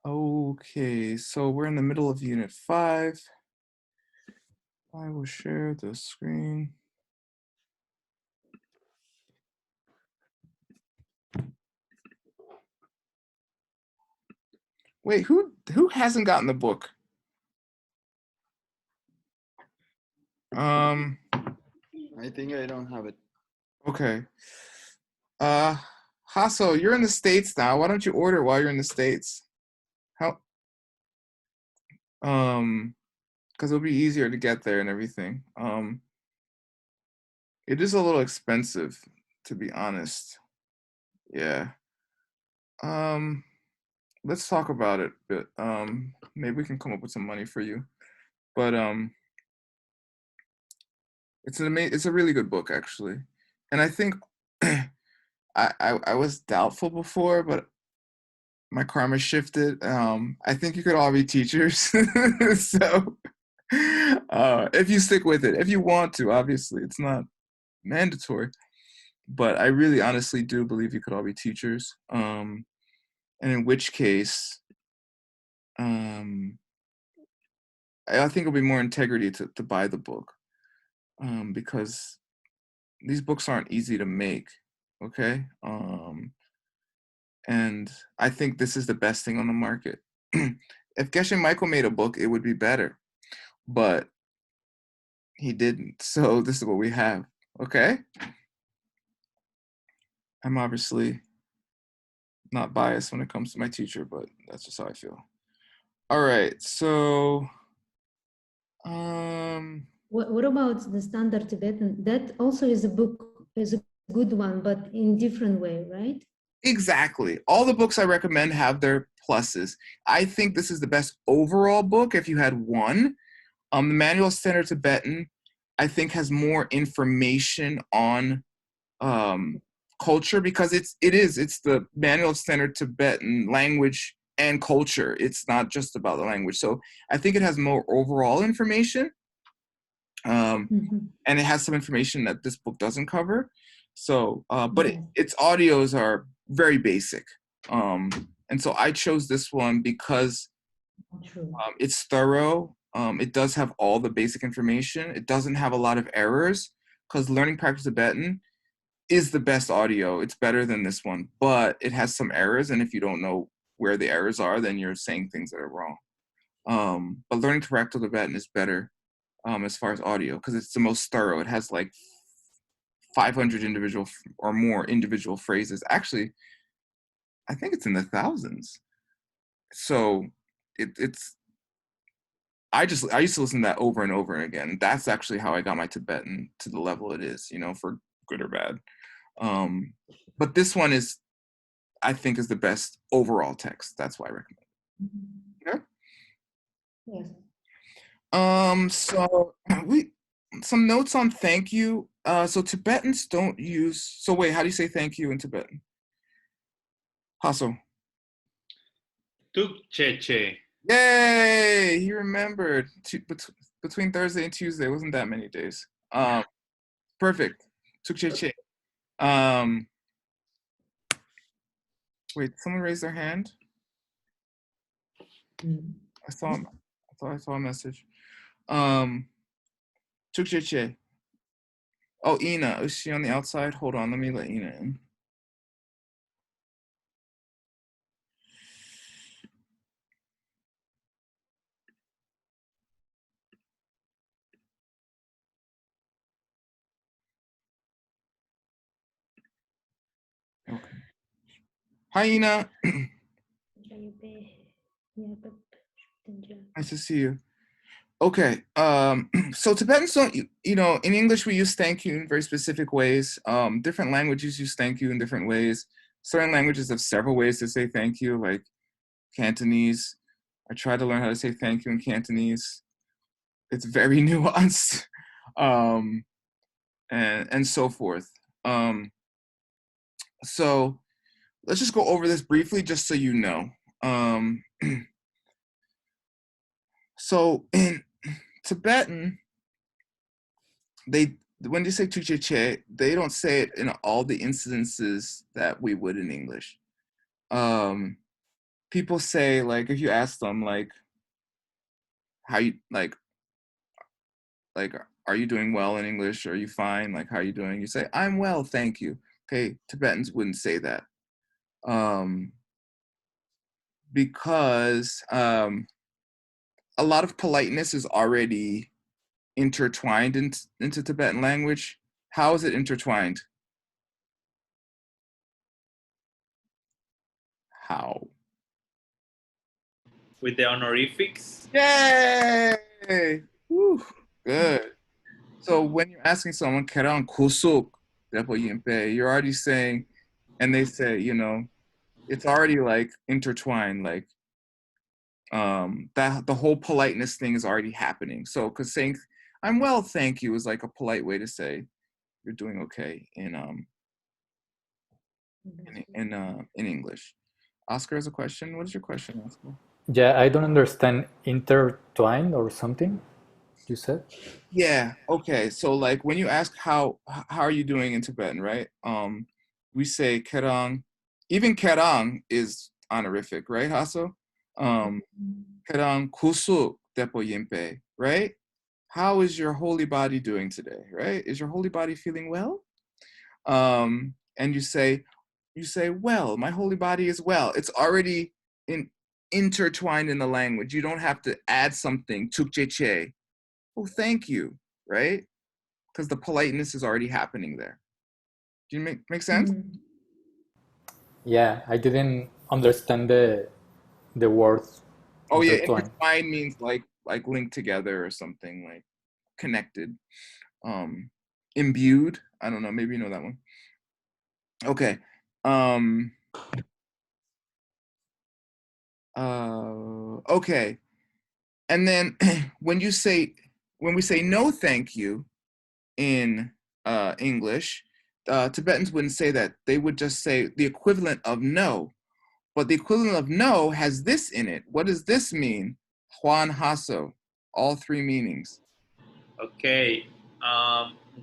Okay, so we're in the middle of Unit 5. I will share the screen. Wait, who hasn't gotten the book? I think I don't have it. Okay. Hasso, you're in the States now. Why don't you order while you're in the States? How because it'll be easier to get there and everything. It is a little expensive, to be honest. Yeah. Let's talk about it, but maybe we can come up with some money for you. But it's a really good book actually, and I think I was doubtful before, but my karma shifted. I think you could all be teachers, so if you stick with it, if you want to, obviously it's not mandatory, but I really honestly do believe you could all be teachers. And in which case, I think it'll be more integrity to buy the book, because these books aren't easy to make. Okay. And I think this is the best thing on the market. If Geshe Michael made a book, it would be better, but he didn't. So this is what we have. Okay. I'm obviously not biased when it comes to my teacher, but that's just how I feel. All right. So, what about the standard Tibetan? That also is a book, is a good one, but in different way, right? exactly. All the books I recommend have their pluses. I think this is the best overall book if you had one. The Manual of Standard Tibetan, I think, has more information on culture, because it's the Manual of Standard Tibetan language and culture. It's not just about the language. So I think it has more overall information, and it has some information that this book doesn't cover. So, but its audios are very basic, and so I chose this one because it's thorough. It does have all the basic information. It doesn't have a lot of errors, because Learning Practice Tibetan is the best audio. It's better than this one, but it has some errors, and if you don't know where the errors are, then you're saying things that are wrong. But Learning to Practice Tibetan is better, as far as audio, because it's the most thorough. It has like 500 individual or more individual phrases. Actually, I think it's in the thousands. So it's I used to listen to that over and over again. That's actually how I got my Tibetan to the level it is, for good or bad. But this one is, I think, is the best overall text. That's why I recommend it. Okay. Yes. So some notes on thank you. So Tibetans don't use. So wait, how do you say thank you in Tibetan? Hasso. Tuk Cheche. Yay! He remembered. Between Thursday and Tuesday wasn't that many days. Perfect. Tuk Cheche. Wait, someone raised their hand. I thought I saw a message. Tuk Cheche. Oh, Ina. Is she on the outside? Hold on, let me let Ina in. Okay. Hi, Ina. Nice to see you. Okay. So Tibetans don't, in English we use thank you in very specific ways. Different languages use thank you in different ways. Certain languages have several ways to say thank you, like Cantonese. I tried to learn how to say thank you in Cantonese. It's very nuanced, and so forth. So let's just go over this briefly, just so you know. So in Tibetan, when they say Tucheche, they don't say it in all the incidences that we would in English. people say, like, if you ask them, like, how you, like, are you doing well in English? Are you fine? Like, how are you doing? You say, I'm well, thank you. Okay, Tibetans wouldn't say that. Because a lot of politeness is already intertwined into Tibetan language. How is it intertwined? How? With the honorifics. Yay! Woo, good. So when you're asking someone, "Kerang kusuk depo yimpe," you're already saying, and they say, it's already like intertwined, like that the whole politeness thing is already happening. So, because saying "I'm well, thank you" is like a polite way to say you're doing okay in English. Oscar has a question. What is your question, Oscar? Yeah, I don't understand intertwined or something you said. Yeah. Okay. So like when you ask how are you doing in Tibetan, right? We say kerang. Even kerang is honorific, right, Hasso? Kerang kusuk depo yimpe, right? How is your holy body doing today, right? Is your holy body feeling well? And you say, well, my holy body is well. It's already intertwined in the language. You don't have to add something, tukjeche. Oh, thank you, right? Because the politeness is already happening there. Do you make sense? Yeah, I didn't understand the word Oh yeah, intertwined. intertwined means like linked together or something, like connected. Imbued. I don't know, maybe you know that one. Okay. Um okay. And then when we say no thank you in English, Tibetans wouldn't say that. They would just say the equivalent of no. But the equivalent of no has this in it. What does this mean? Juan Hasso. All three meanings. Okay.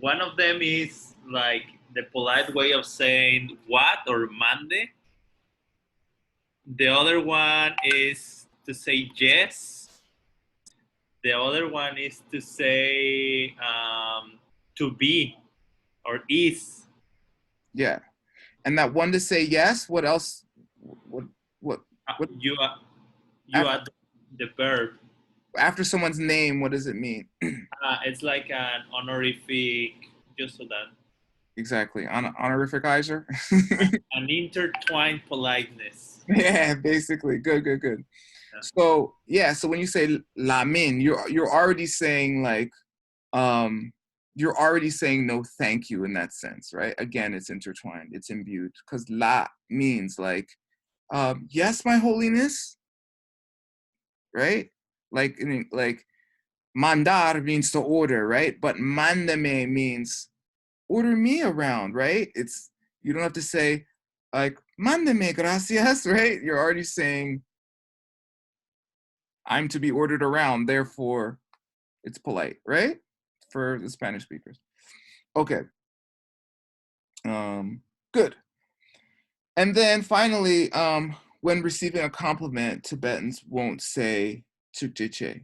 One of them is like the polite way of saying what or mande. The other one is to say yes. The other one is to say to be or is. Yeah. And that one to say yes, what else? What what what You after, add the verb. after someone's name, what does it mean? It's like an honorific, just so that Exactly. Honorificizer. an intertwined politeness. Yeah, basically. Good. Yeah. So yeah, so when you say lamin, you're already saying like you're already saying no thank you in that sense, right? Again, it's intertwined, it's imbued, because la means like yes, my holiness, right? Like mandar means to order, right? But mandame means order me around, right? It's you don't have to say like mandame gracias, right? You're already saying I'm to be ordered around, therefore it's polite, right? For the Spanish speakers. Okay. Good. And then finally, when receiving a compliment, Tibetans won't say tukjeche,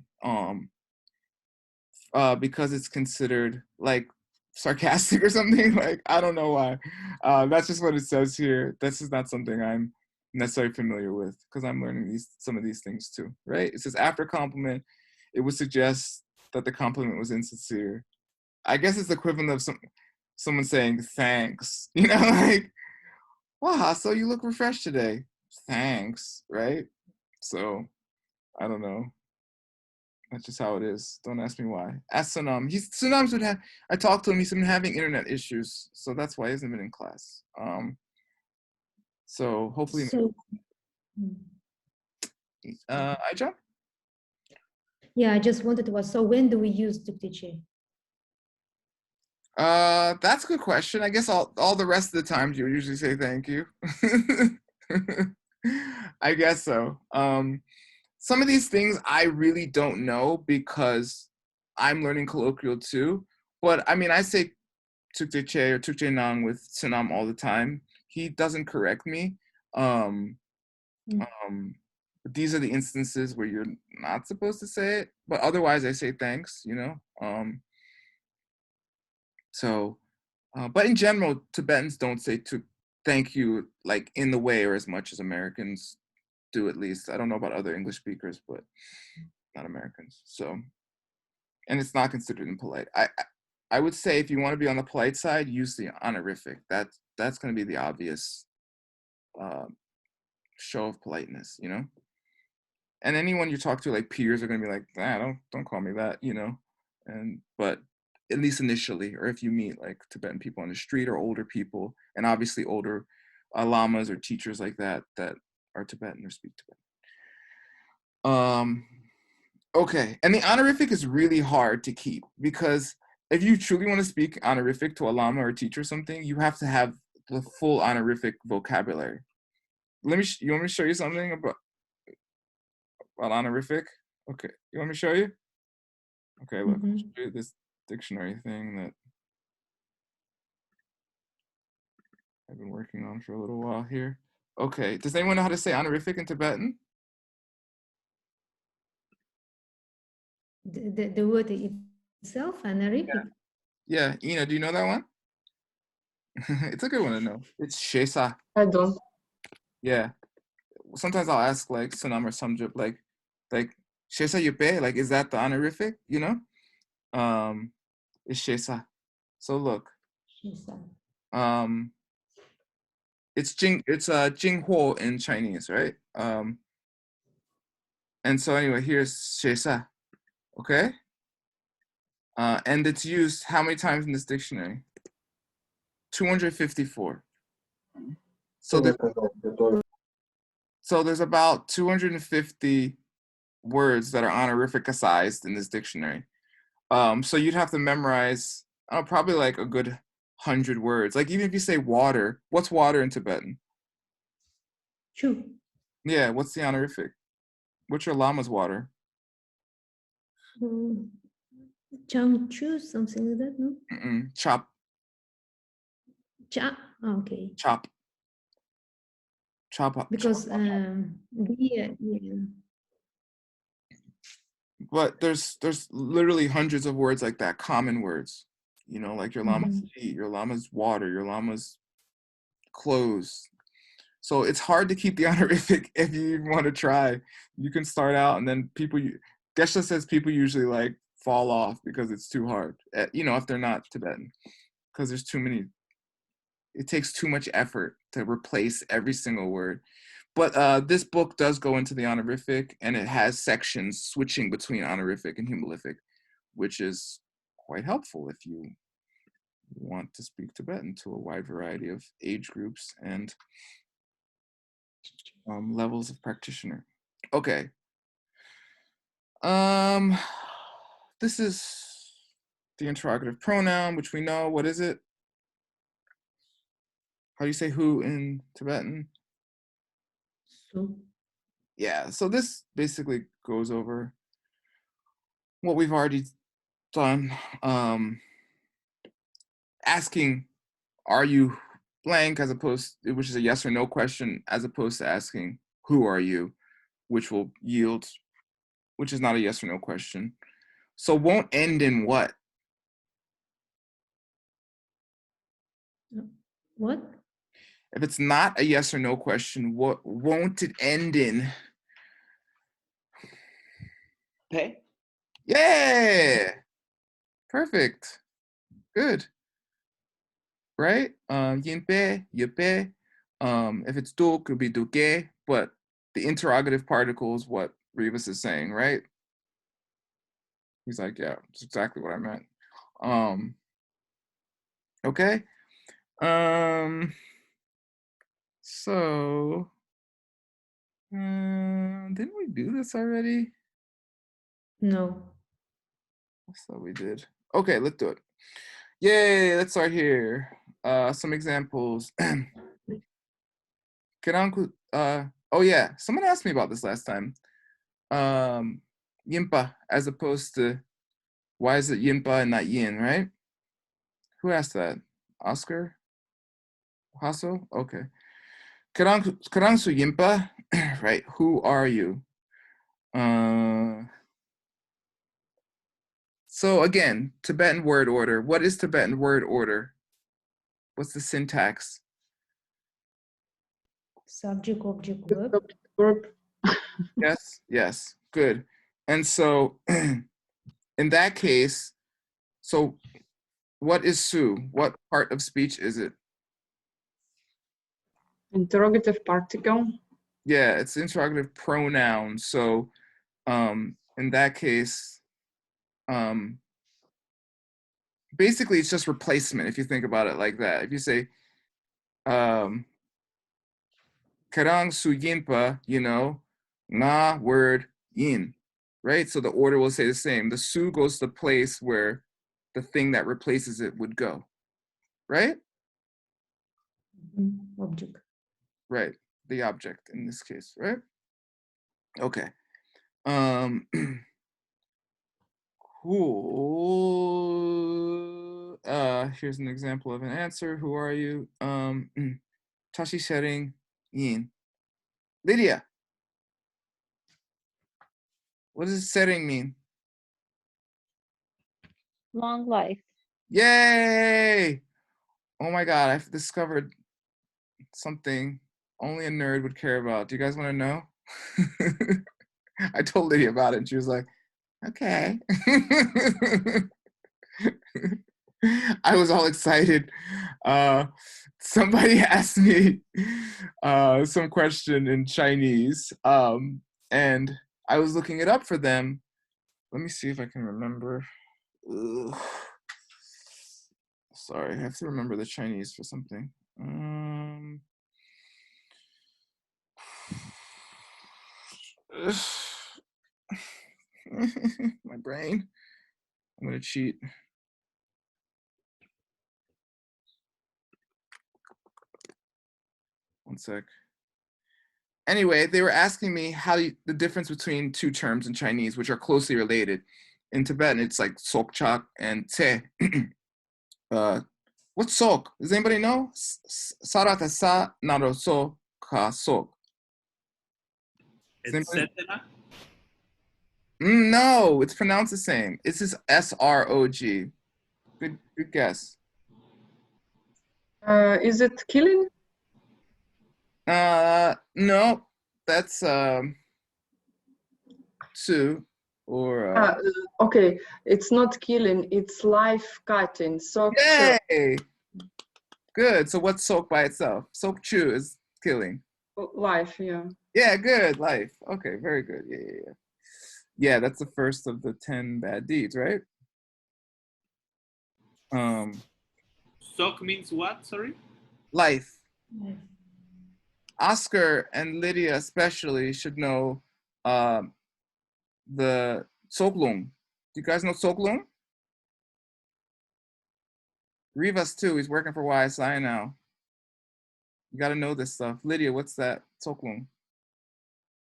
because it's considered like sarcastic or something. Like I don't know why. That's just what it says here. This is not something I'm necessarily familiar with because I'm learning some of these things too. Right? It says after compliment, it would suggest that the compliment was insincere. I guess it's the equivalent of someone saying thanks. Like, wow, so you look refreshed today. Thanks, right? So I don't know. That's just how it is. Don't ask me why. Ask Sunam. Sunam's would have. I talked to him. He's been having internet issues, so that's why he hasn't been in class. So hopefully, So, Aija. yeah, I just wanted to ask, so when do we use Tuktiche? That's a good question. I guess all the rest of the times you usually say thank you. I guess so. Some of these things I really don't know because I'm learning colloquial too. But I mean, I say Tukche or Tukche Nang with Sanam all the time. He doesn't correct me. Um, But these are the instances where you're not supposed to say it. But otherwise, I say thanks. You know. But in general, Tibetans don't say to thank you like in the way or as much as Americans do, at least. I don't know about other English speakers, but not Americans. So, and it's not considered impolite. I would say if you want to be on the polite side, use the honorific. That's going to be the obvious show of politeness, you know. And anyone you talk to, like peers, are going to be like, don't call me that, you know. But at least initially, or if you meet like Tibetan people on the street or older people, and obviously older lamas or teachers like that are Tibetan or speak Tibetan. Okay, and the honorific is really hard to keep because if you truly want to speak honorific to a lama or teacher or something, you have to have the full honorific vocabulary. You want me to show you something about honorific? Okay, you want me to show you? Okay, look, I'll show you this dictionary thing that I've been working on for a little while here. Okay, does anyone know how to say honorific in Tibetan? The word itself, honorific. Yeah, Ina, do you know that one? It's a good one to know. It's shesa. I don't. Yeah. Sometimes I'll ask like Sanam or Samjup, like shesa yupe, like is that the honorific? You know? It's shesa. So look. It's jinghuo in Chinese, right? And so anyway, here's shesa. Okay? And it's used how many times in this dictionary? 254. So there's about 250 words that are honorificized in this dictionary. So you'd have to memorize probably like a good 100 words. Like even if you say water, what's water in Tibetan? Chu. Yeah, what's the honorific? What's your lama's water? Changchu, something like that, no? Chop. Okay. Chop. Chop up. Because But there's literally hundreds of words like that, common words. You know, like your lama's feet, your lama's water, your lama's clothes. So it's hard to keep the honorific if you want to try. You can start out and then Geshe says people usually like fall off because it's too hard, you know, if they're not Tibetan, because there's too many. It takes too much effort to replace every single word. But this book does go into the honorific, and it has sections switching between honorific and humilific, which is quite helpful if you want to speak Tibetan to a wide variety of age groups and levels of practitioner. Okay. This is the interrogative pronoun, which we know. What is it? How do you say who in Tibetan? So. Yeah, so this basically goes over what we've already done. Asking, are you blank, which is a yes or no question, as opposed to asking, who are you, which is not a yes or no question. So won't end in what? What? If it's not a yes or no question, what won't it end in? Pe? Yeah. Perfect. Good. Right? Yinpe, yepe. If it's duk, it could be duke, but the interrogative particle is what Rivas is saying, right? He's like, yeah, that's exactly what I meant. Okay. So didn't we do this already? No. I thought we did. Okay, let's do it. Yay, let's start here. Some examples. Oh yeah, someone asked me about this last time. Yinpa, as opposed to, why is it Yinpa and not Yin, right? Who asked that? Oscar? Hasso? Okay. Karangsu Yinpa. right? Who are you? So again, Tibetan word order. What is Tibetan word order? What's the syntax? Subject, object, verb. Verb. Yes, yes, good. And so in that case, so what is Su? What part of speech is it? Interrogative particle. Yeah, it's interrogative pronoun. So in that case, basically it's just replacement if you think about it like that. If you say Karang Su Yinpa, na word yin, right? So the order will say the same. The Su goes to the place where the thing that replaces it would go, right? Object. Right, the object in this case, right? Okay. Cool. Here's an example of an answer. Who are you? Tashi Shering Yin. Lydia, what does setting mean? Long life. Yay! Oh my god, I've discovered something only a nerd would care about. Do you guys want to know? I told Lydia about it and she was like, okay. I was all excited. Somebody asked me some question in Chinese, and I was looking it up for them. Let me see if I can remember. Ugh. Sorry, I have to remember the Chinese for something. My brain. I'm gonna cheat. One sec. Anyway, they were asking me the difference between two terms in Chinese, which are closely related. In Tibetan, it's like sokchak and te. What's sok? Does anybody know? Sarata sa naro so ka sok. Etc. No, it's pronounced the same. It's just SROG. Good guess. Is it killing? No, that's Sue or Okay, it's not killing, it's life cutting. So yay! Good. So what's soak by itself? Soak chew is killing. life, yeah. Yeah, good. Life. Okay, very good. Yeah. Yeah, that's the first of the 10 bad deeds, right? Sock means what? Sorry. Life. Oscar and Lydia especially should know the Soklung. Do you guys know Soklung? Rivas too. He's working for YSI now. You got to know this stuff. Lydia, what's that? Soklung.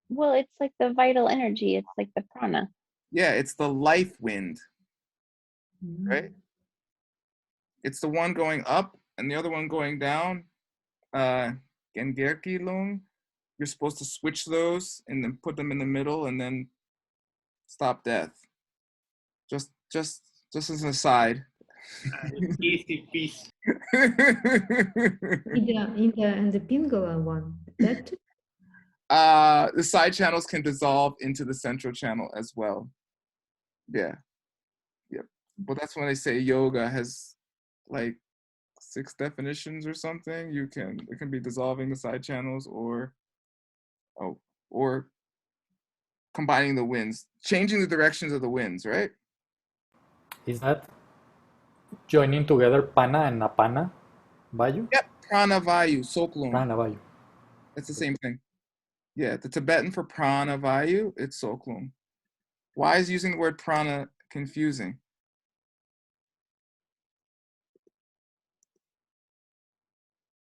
Well, it's like the vital energy. It's like the prana. Yeah, it's the life wind, right? It's the one going up and the other one going down. Gengerki lung. You're supposed to switch those and then put them in the middle and then stop death. Just as an aside. Easy peasy. India and the Pingala one. That too? The side channels can dissolve into the central channel as well. Yeah. Yep. But that's when they say yoga has like 6 definitions or something. It can be dissolving the side channels or combining the winds, changing the directions of the winds, right? Is that joining together Pana and Apana Vayu? Yep, prana vayu, soklung. Prana Vayu. It's the same thing. Yeah, the Tibetan for prana vayu, it's soklung. Why is using the word prana confusing?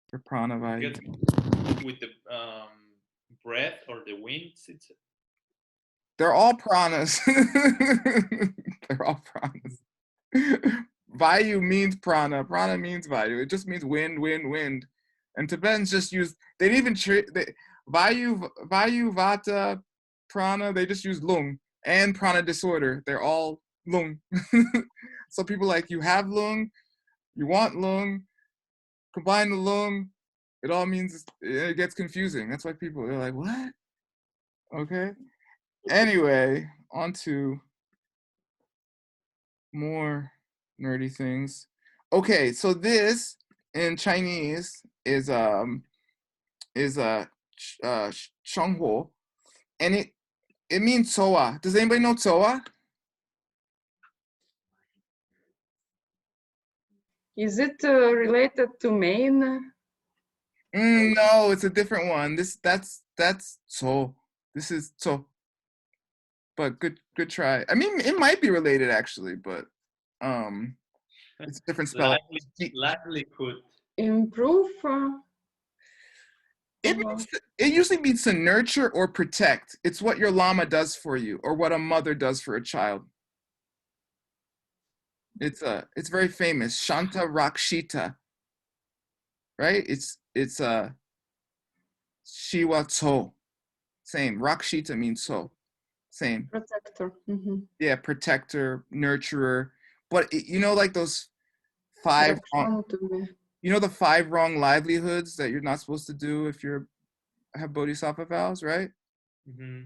For prana vayu. With the breath or the winds, They're all pranas. They're all pranas. Vayu means prana. Prana means vayu. It just means wind, wind, wind. And Tibetans just use, they didn't even Vayu, Vata, Prana, they just use lung. And prana disorder, they're all lung. So people like, you have lung, you want lung, combine the lung, it all means, it gets confusing. That's why people, they're like, what? Okay. Anyway, on to more nerdy things. Okay, so this in Chinese is Shenghuo, and it means Tsoa. Does anybody know Tsoa? Is it related to Maine? No, it's a different one. That's Tso. This is Tso. But good try. I mean, it might be related actually, but it's a different spelling. Livelihood. Improve? It usually means to nurture or protect. It's what your lama does for you, or what a mother does for a child. It's very famous. Shanta Rakshita. Right? It's Shiwa Tso. Same. Rakshita means so. Same. Protector. Yeah, protector, nurturer. But you know, like those 5 wrong, you know the 5 wrong livelihoods that you're not supposed to do if you have bodhisattva vows, right? Mm-hmm.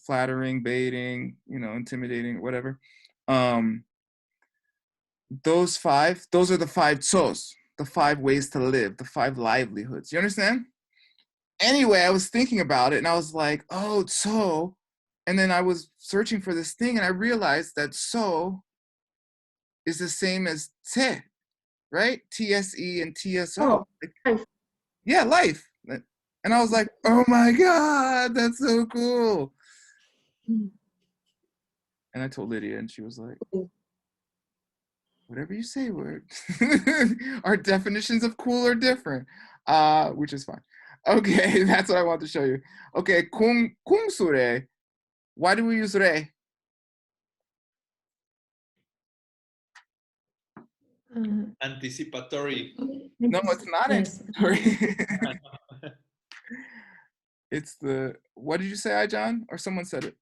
Flattering, baiting, intimidating, whatever. Those are the 5 tsos, the 5 ways to live, the 5 livelihoods. You understand? Anyway, I was thinking about it and I was like, oh, tso. And then I was searching for this thing and I realized that tso is the same as te, right? TSE and TSO. Life. Yeah, life. And I was like, oh my God, that's so cool. And I told Lydia and she was like, whatever you say, word. Our definitions of cool are different, which is fine. Okay, that's what I want to show you. Okay, kung sure. Why do we use re? Anticipatory. No, it's not Yes. anticipatory. It's what did you say, John? Or someone said it?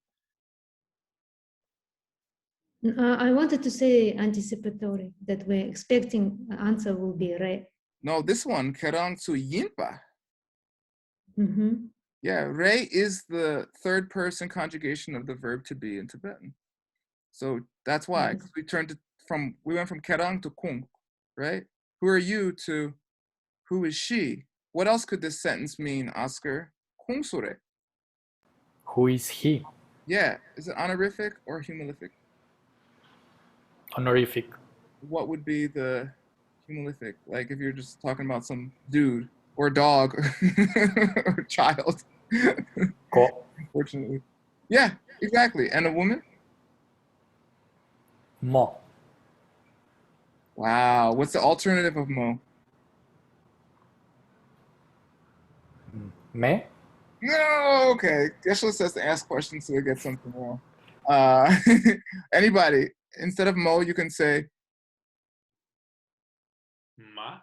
I wanted to say anticipatory, that we're expecting answer will be re. No, this one, kerang su yinpa. Mm-hmm. Yeah, re is the 3rd person conjugation of the verb to be in Tibetan. So that's why, because we went from kerang to kung, right? Who are you to who is she? What else could this sentence mean, Oscar? Kung sure. Who is he? Yeah, is it honorific or humilific? Honorific. What would be the humilific? Like if you're just talking about some dude or dog or child. Ko. Unfortunately. Yeah, exactly. And a woman? Mo. Wow. What's the alternative of mo? Me. No, okay. Geshe says to ask questions so they get something wrong. Anybody, instead of mo, you can say Ma.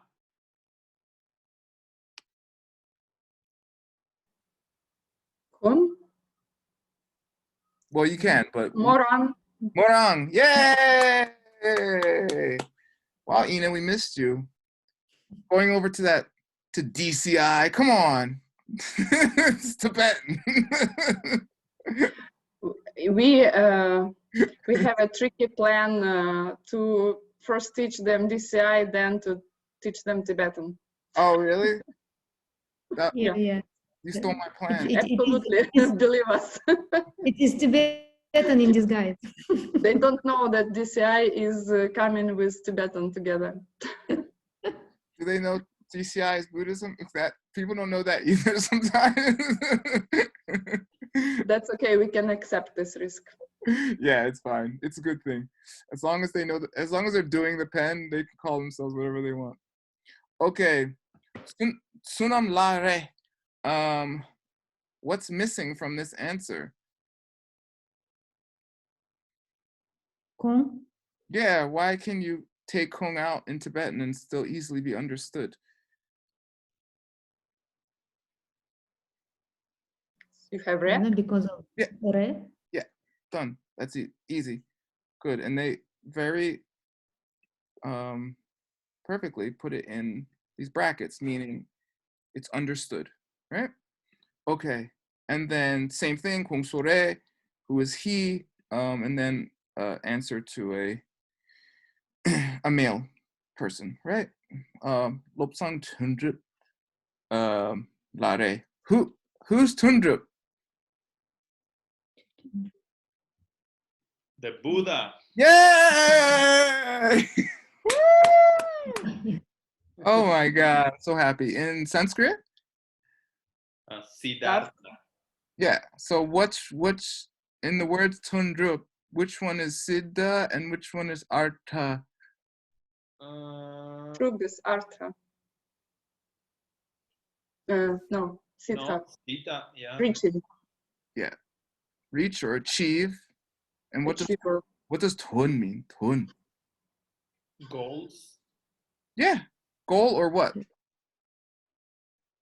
Kon? well, you can, but Moran. Morang. Yay! Wow, Ina, we missed you. Going over to DCI. Come on. It's Tibetan. We have a tricky plan to first teach them DCI, then to teach them Tibetan. Oh, really? Yeah. You stole my plan. Absolutely, believe us. It is Tibetan in disguise. They don't know that DCI is coming with Tibetan together. Do they know DCI is Buddhism? People don't know that either sometimes. That's okay. We can accept this risk. Yeah, it's fine. It's a good thing. As long as they know, as long as they're doing the pen, they can call themselves whatever they want. Okay. Sunam la re. What's missing from this answer? Kong? Yeah, why can you take Kong out in Tibetan and still easily be understood? You have re? No, because of Yeah. re. Done. That's it. Easy. Good. And they very perfectly put it in these brackets, meaning it's understood, right? Okay. And then same thing, 공소래, who is he, and then answer to a male person, right? 롭상 툰드릅 라래. Who's 툰드릅? The Buddha. Yay! Oh my God, I'm so happy. In Sanskrit? Siddhartha. Yeah. So which in the words tundrup, which one is Siddha and which one is Artha? True this Artha. No, Siddha. No, Siddha, yeah. Reaching. Yeah. Reach or achieve. And what Achiever. does tun mean? Tun. Goals. Yeah. Goal or what?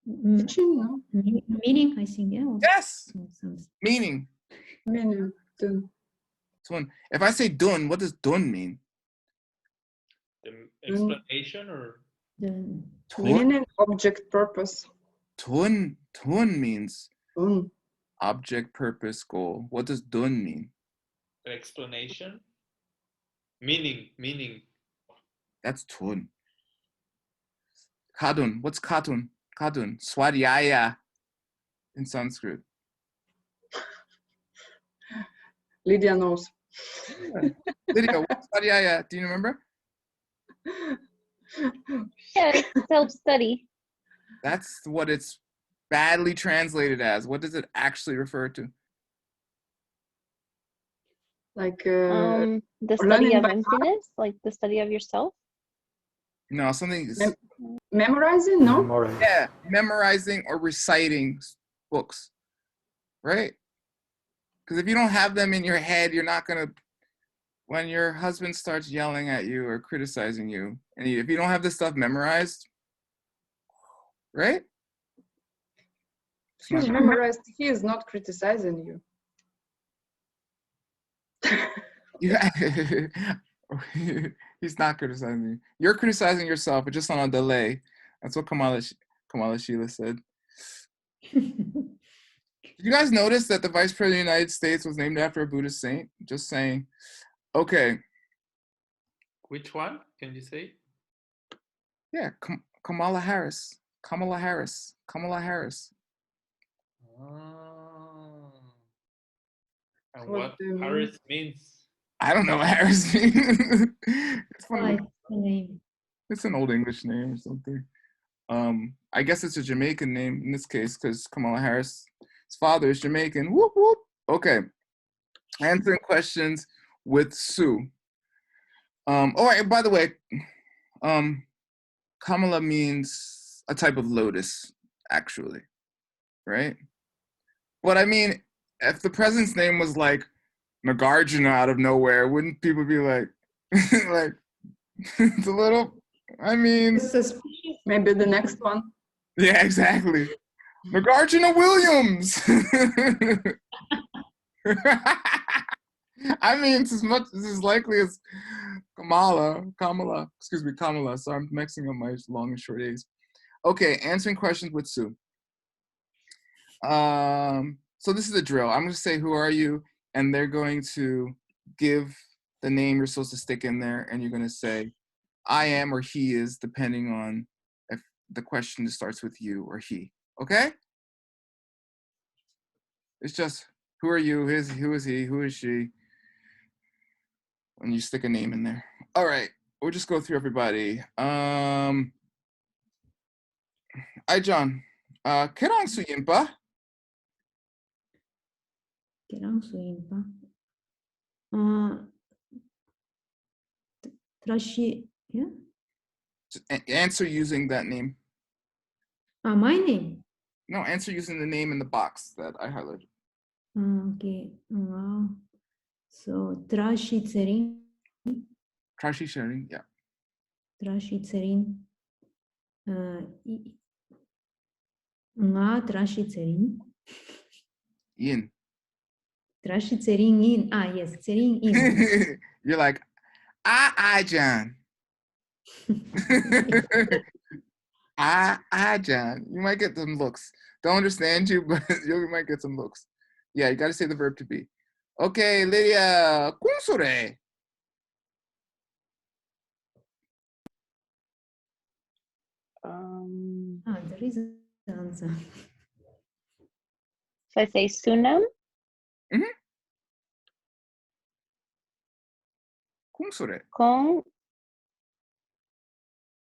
Reaching, no? Meaning, I think, yeah. Yes. Sounds- Meaning. Meaning. Dun. Tun. If I say dun, what does dun mean? The explanation or the- Tun. Meaning, object, purpose. Tun means Dun. object, purpose, goal. What does dun mean? explanation? Meaning. That's tun. Kadun. What's kadun? Kadun. Swadhyaya in Sanskrit. Lydia knows. Lydia, what's Swadhyaya? Do you remember? Yeah, it's self-study. That's what it's badly translated as. What does it actually refer to? Like The study learning of by heart? emptiness, like the study of yourself. No, something. Memorizing, no? Memorize. Yeah, memorizing or reciting books, right? Because if you don't have them in your head, you're not gonna. When your husband starts yelling at you or criticizing you, and if you don't have this stuff memorized, right? It's not- Memorized, he is not criticizing you. Yeah. He's not criticizing you. You're criticizing yourself, but just on a delay. That's what Kamala Sheila said. Did you guys notice that the Vice President of the United States was named after a Buddhist saint? Just saying. Okay. Which one? Can you say? Yeah, Kamala Harris. Kamala Harris. Kamala Harris. Oh. And What what do you mean? Harris means? I don't know what Harris means. It's Oh, funny. it's the name. It's an old English name or something. I guess it's a Jamaican name in this case because Kamala Harris' father is Jamaican. Whoop whoop. Okay. Answering questions with Sue. Oh, right, by the way, Kamala means a type of lotus, actually, right? But I mean, if the president's name was like Nagarjuna out of nowhere, wouldn't people be like, like, it's a little, I mean, Suspicious. Maybe the next one. yeah, exactly. Nagarjuna Williams. I mean, it's as likely as Kamala. Sorry, I'm mixing up my long and short A's. Okay, answering questions with Sue. So this is a drill. I'm going to say, who are you? And they're going to give the name you're supposed to stick in there, and you're going to say, I am or he is, depending on if the question starts with you or he. Okay? It's just, who are you? Who is he? Who is she? When you stick a name in there. All right, we'll just go through everybody. Hi, John. Kerang suyimpa. Kerang suimpa. Trashi, yeah? Answer using that name. My name. No, answer using the name in the box that I highlighted. Okay. So Trashi Tserin. Trashi sharing, yeah. Trashi Tserin. Nga Trashi Tserin. Yin. Trashi tsering in. Ah, yes, tsering in. You're like, John. John. You might get some looks. Don't understand you, but you might get some looks. Yeah, you got to say the verb to be. Okay, Lydia. Kunsore. Ah, there is an answer. So I say sunam, Kunsore.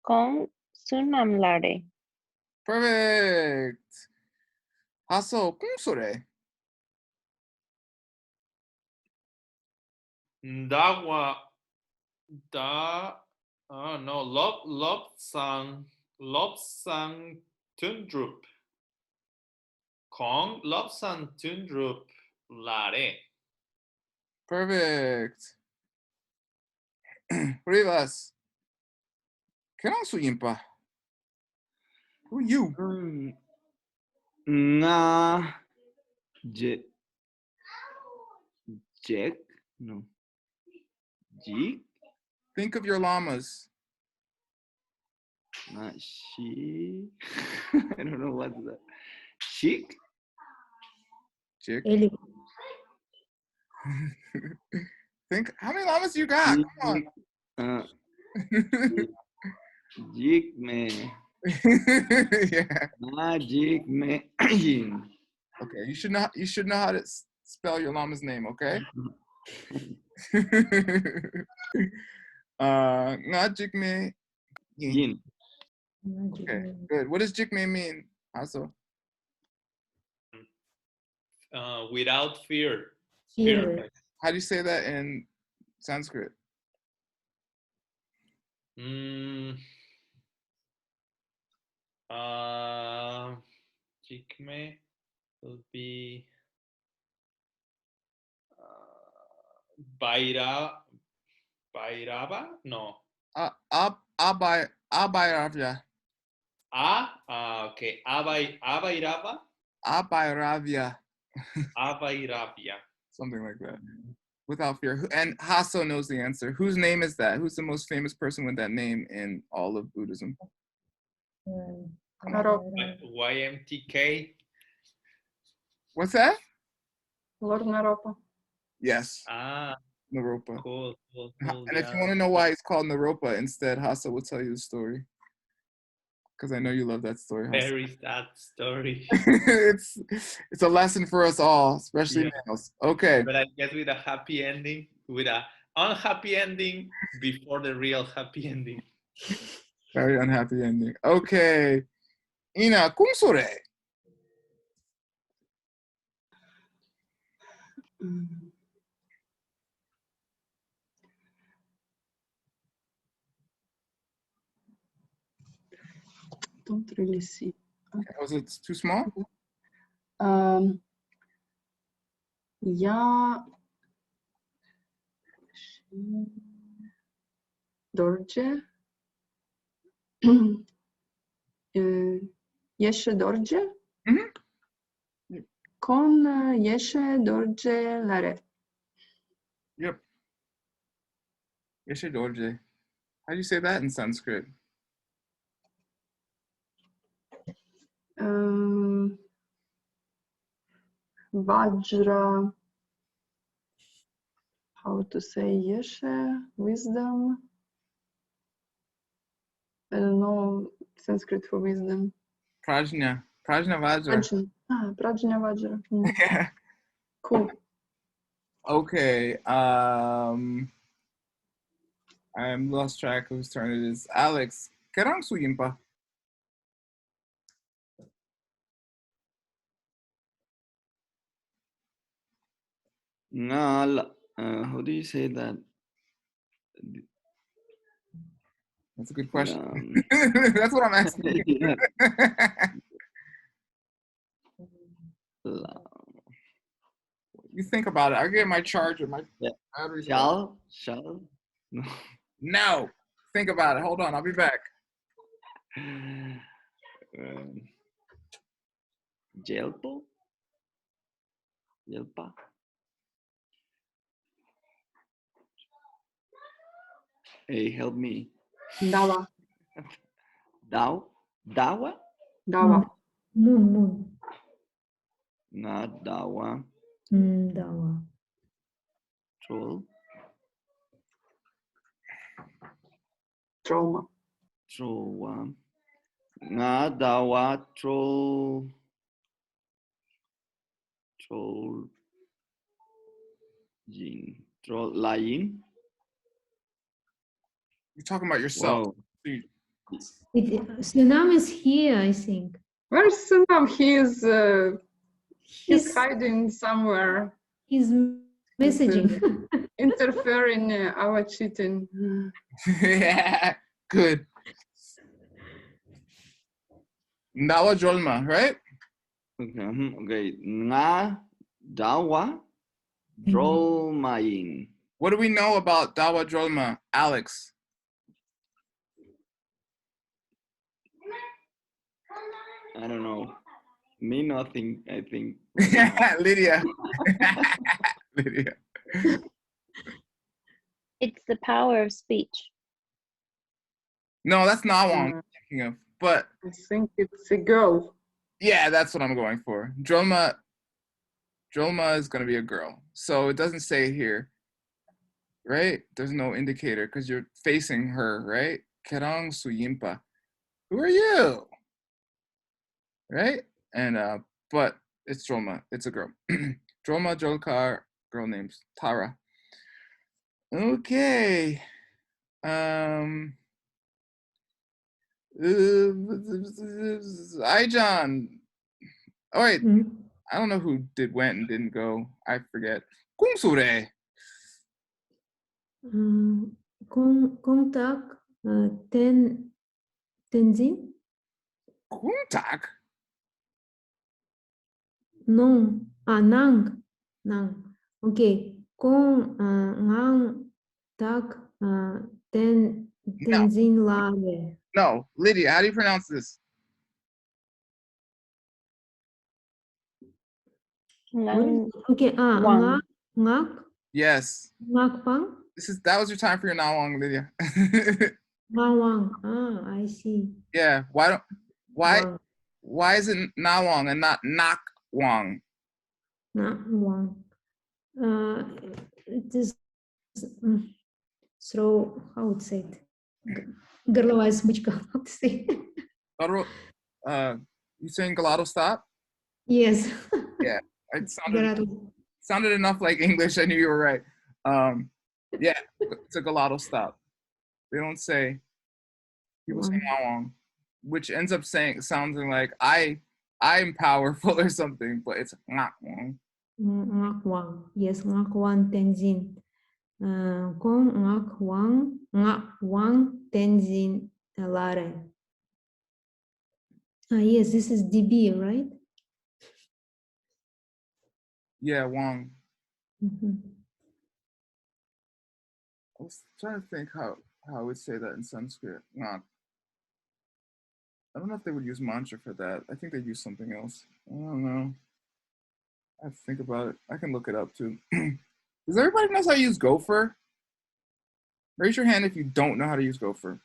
con sunam lare. Perfect. Haso, kunsore. Dawa no, Lobsang Tundrup. Kong Lobsang Tundrup Lare. Perfect. Rivas. Keransu yimpa. Who are you? Nga Jack? No. Jik? Think of your llamas. She. I don't know what's that. Chic? Chick. Eli. Think, how many llamas you got? Come on. Jik me. Yeah. Jik me. Okay, you should know how to spell your llama's name, okay? Not Jikme. Yin. Okay, good. What does Jikme mean? Also, Without fear. Fear. how do you say that in Sanskrit? Jikme will be Bairava? No. Abhairavya. Okay. Abairava? Abhairavya. Abairavya. Something like that. Without fear. And Hasso knows the answer. Whose name is that? Who's the most famous person with that name in all of Buddhism? YMTK. What's that? Lord Naropa. Yes, Ah, Naropa. cool. And if you Yeah. want to know why it's called Naropa instead, Hasso will tell you the story. Because I know you love that story, Hasso. Very sad story. it's a lesson for us all, especially Yeah. males. Okay. But I guess with a happy ending, with a unhappy ending before the real happy ending. Very unhappy ending. Okay. Ina, kumsore. Don't really see. Was it too small? Ja. Dorje. Jeszcze dorje. Con jeszcze dorje lare. Yep. Yeshe Dorje. How do you say that in Sanskrit? Vajra. How to say yeshe? Wisdom. I don't know Sanskrit for wisdom. Prajna. Prajna Vajra. Prajna Vajra. Yeah. Cool. Okay. I'm lost track of whose turn it is. Alex. Kerang suyimpa. Nga. How do you say that? That's a good question. That's what I'm asking. You think about it. I'll get my charger. My battery's low. Shall? No. No. Think about it. Hold on. I'll be back. Jelpo? Yelpa. Hey, help me. Dawa. Dawa? Dawa. Moon. Not dawa. Dawa. Troll. Trauma. Troll. Nga dawa troll. Troll. Jin. Troll lain. You're talking about yourself. Wow. Sunam is here, I think. Where's Sunam? He's He's hiding somewhere. he's messaging. Interfering our cheating. Yeah, good. Nawa Jolma, right? Okay. Nga dawa troll main. What do we know about Dawa Jolma, Alex? I don't know. Me nothing, I think. Lydia. Lydia. It's the power of speech. No, that's not what I'm thinking of. But I think it's a girl. yeah, that's what I'm going for. Jolma is going to be a girl. So it doesn't say here, right? There's no indicator because you're facing her, right? Kerang Suyimpa. Who are you? Right? And but it's Jolma. It's a girl. Jolma Jolkar, girl names Tara. Okay. Ijan. Oh wait, I don't know who went and didn't go. I forget. Kumsure. Contact Tenzin? Kumtak. No. Nang. Okay. Ngang tak Tenzin Lage. No, Lydia, how do you pronounce this? Okay. Wang. Ngak. Yes. Ngakpang. That was your time for your Nawang, Lydia. Nawang. I see. Yeah. Wang. Why is it Nawang and not Nakwang? Wang. It is throw, how would say it? Горловая смычка, how to say? You saying Galado stop? Yes. Yeah. It sounded enough like English. I knew you were right. Yeah, it's a Galado stop. They don't say, people say Nawang, which ends up sounding like I'm powerful or something, but it's Nakwang. Ngakwang. Yes, Ngakwang Tenzin. Kong Ngakwang Tenzin Lare. Yes, this is DB, right? Yeah, Wang. Mm-hmm. I was trying to think how I would say that in Sanskrit. I don't know if they would use mantra for that. I think they'd use something else. I don't know. I have to think about it. I can look it up too. Does everybody know how to use Gopher? Raise your hand if you don't know how to use Gopher.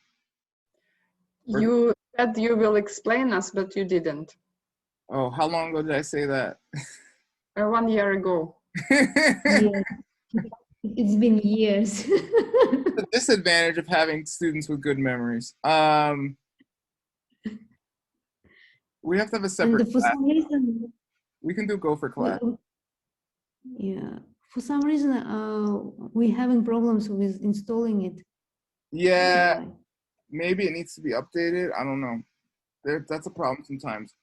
You said you will explain us, but you didn't. Oh, how long ago did I say that? 1 year ago. Yes. It's been years. The disadvantage of having students with good memories. We have to have a separate And for class. some reason, We can do Gopher class. yeah, for some reason, we're having problems with installing it. Yeah, maybe it needs to be updated. I don't know. That's a problem sometimes.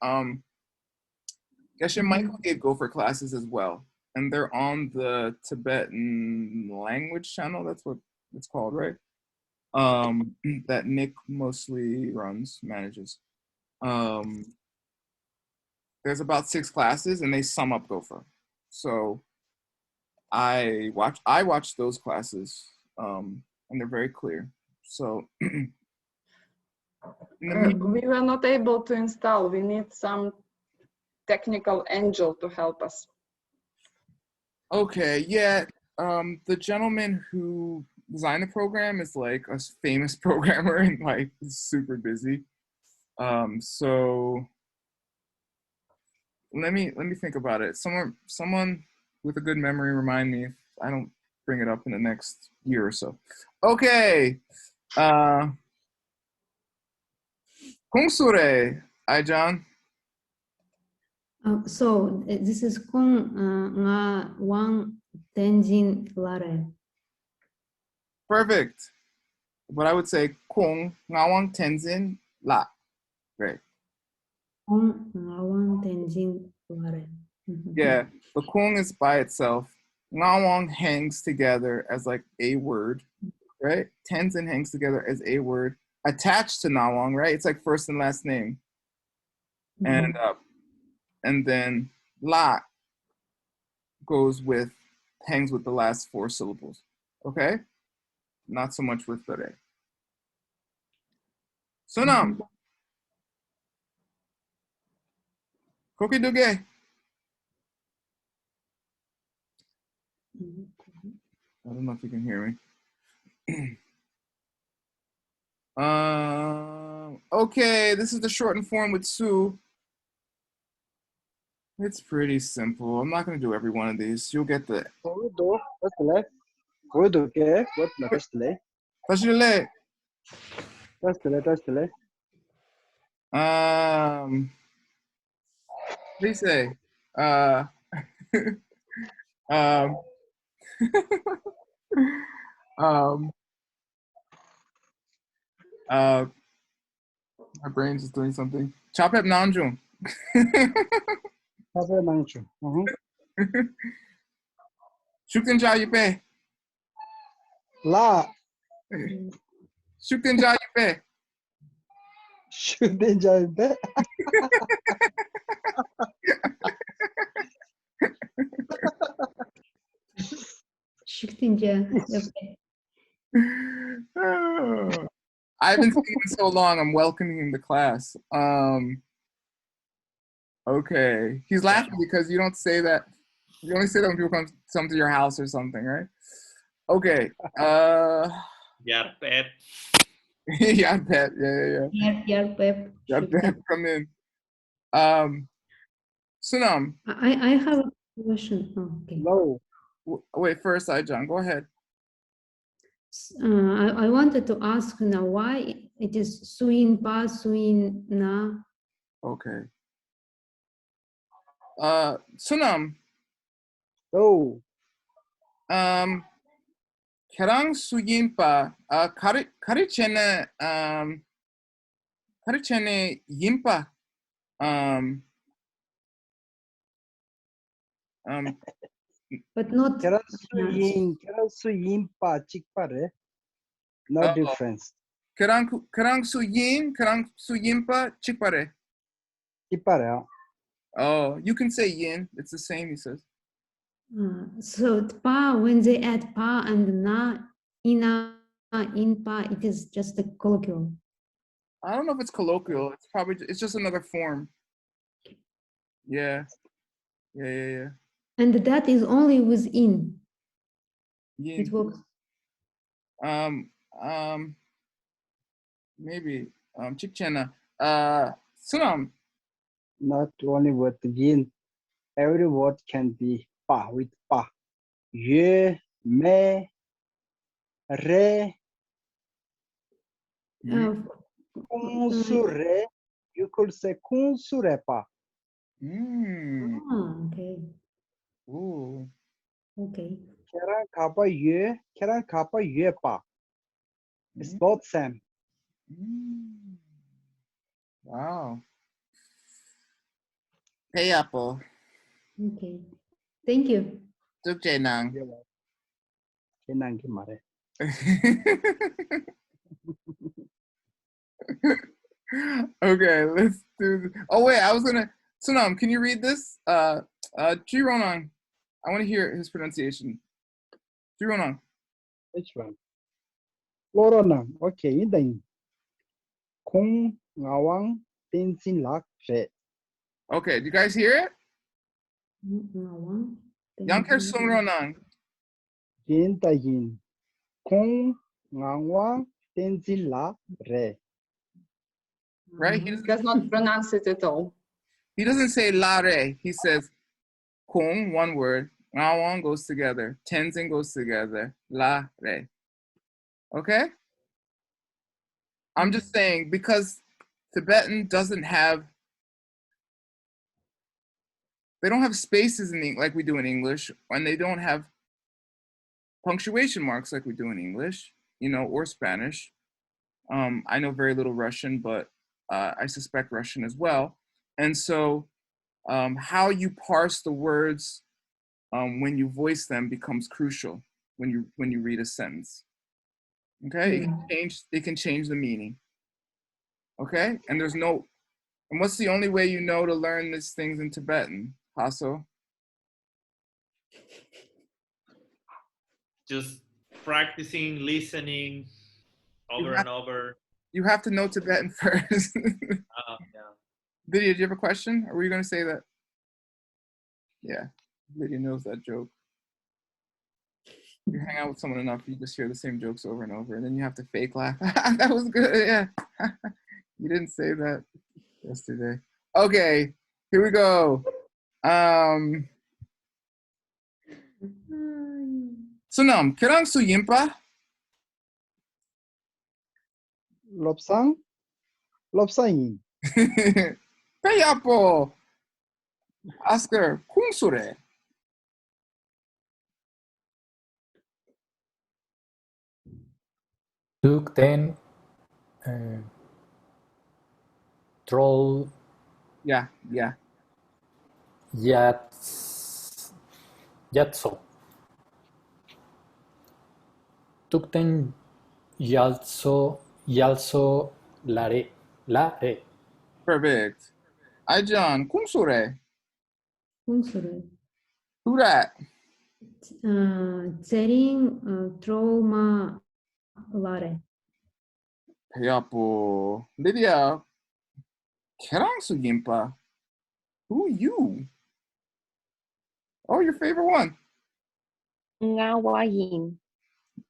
Geshe Michael gave Gopher classes as well, and they're on the Tibetan language channel. That's what it's called, right? That Nick mostly manages. There's about 6 classes, and they sum up Gopher. So I watched those classes, and they're very clear. So We were not able to install. We need some technical angel to help us. Okay, yeah. The gentleman who designed the program is like a famous programmer and like super busy. So let me think about it. Someone with a good memory remind me if I don't bring it up in the next year or so. Okay. Kongsure, Aijan. So this is Kong Nga Wang Tenzin Lare. Perfect. But I would say Kong Ngawang Tenzin La. Great. Kong Nga Wang Tenzin Lare. Yeah. The Kong is by itself. Ngawang hangs together as like a word, right? Tenzin hangs together as a word attached to Nawang, right? It's like first and last name. And then La hangs with the last 4 syllables. Okay? Not so much with the re. Sunam. Koki duge. I don't know if you can hear me. Okay, this is the shortened form with Sue. It's pretty simple. I'm not going to do every one of these. You'll get the. Tashile. Please say. Um, my brain's just doing something. Chapep Nanjung. Shuktenja Yupe. La. Shuktenja Yupe. Shuktenja Yupe. Shuktenja. Okay. I haven't seen him so long. I'm welcoming him to class. Okay. He's laughing because you don't say that. You only say that when people come to your house or something, right? Okay. Yarpep. Yeah, Pep. Yeah. Pep. Yeah, Pep, come in. Sunam. I have a question. Oh, okay. No. Wait, first, John, go ahead. I wanted to ask now why it is Suin Pa, Suin Na. Okay. Sunam. No. Kerang Suyimpa, Karichene Yimpa. But not. Kerang Pa Chikpare. No difference. Kerang Suyimpa Chikpare. Chikpare. Oh, you can say yin. It's the same, he says. So Pa, when they add Pa and Na, Ina, In Pa, it is just a colloquial. I don't know if it's colloquial. It's just another form. Yeah. And that is only with in. Yin. It works. Maybe. Chikchena. Sunam. Not only with yin. Every word can be Pa with Pa. Ye, me, re. Kunsure. You could say kunsure Pa. Okay. Ooh. Okay. Kerang Kapa Ye Pa. It's both same. Wow. Hey, Apple. Okay. Thank you. Tuk Nang. Okay, let's do this. Oh wait, I was gonna. Sunam, can you read this? Jironang. I want to hear his pronunciation. Jironang. Which one? Lorona. Okay, then. Kong Ngawang Tenzin Lak Re. Okay, do you guys hear it? Yanker Sungronang. yin ta yin. Kong ngangwa tenzila re. Right? He does not pronounce it at all. He doesn't say la re. He says kung, one word. Ngawang goes together. Tenzin goes together. La re. Okay? I'm just saying because Tibetan doesn't have, they don't have spaces in like we do in English, and they don't have punctuation marks like we do in English, or Spanish. I know very little Russian, but I suspect Russian as well. And so how you parse the words when you voice them becomes crucial when you read a sentence. Okay, it can change the meaning. Okay, and what's the only way you know to learn these things in Tibetan, Hasso? Just practicing, listening over and over. You have to know Tibetan first. Yeah. Lydia, do you have a question? Or were you going to say that? Yeah, Lydia knows that joke. You hang out with someone enough, you just hear the same jokes over and over, and then you have to fake laugh. That was good, yeah. You didn't say that yesterday. Okay, here we go. Sunam, kerang su yimpa? Lopsang? Lopsang yin. Kaya po. Oscar, kung sure. Tuk ten troll Yeah. yatso. Tuk ten yalso lare. Perfect. John, kung sure. Kungsure. Who that? Zering trauma lare. Kaya po. Lydia, kerang su yimpa? Who you? Oh, your favorite one. Ngawayin.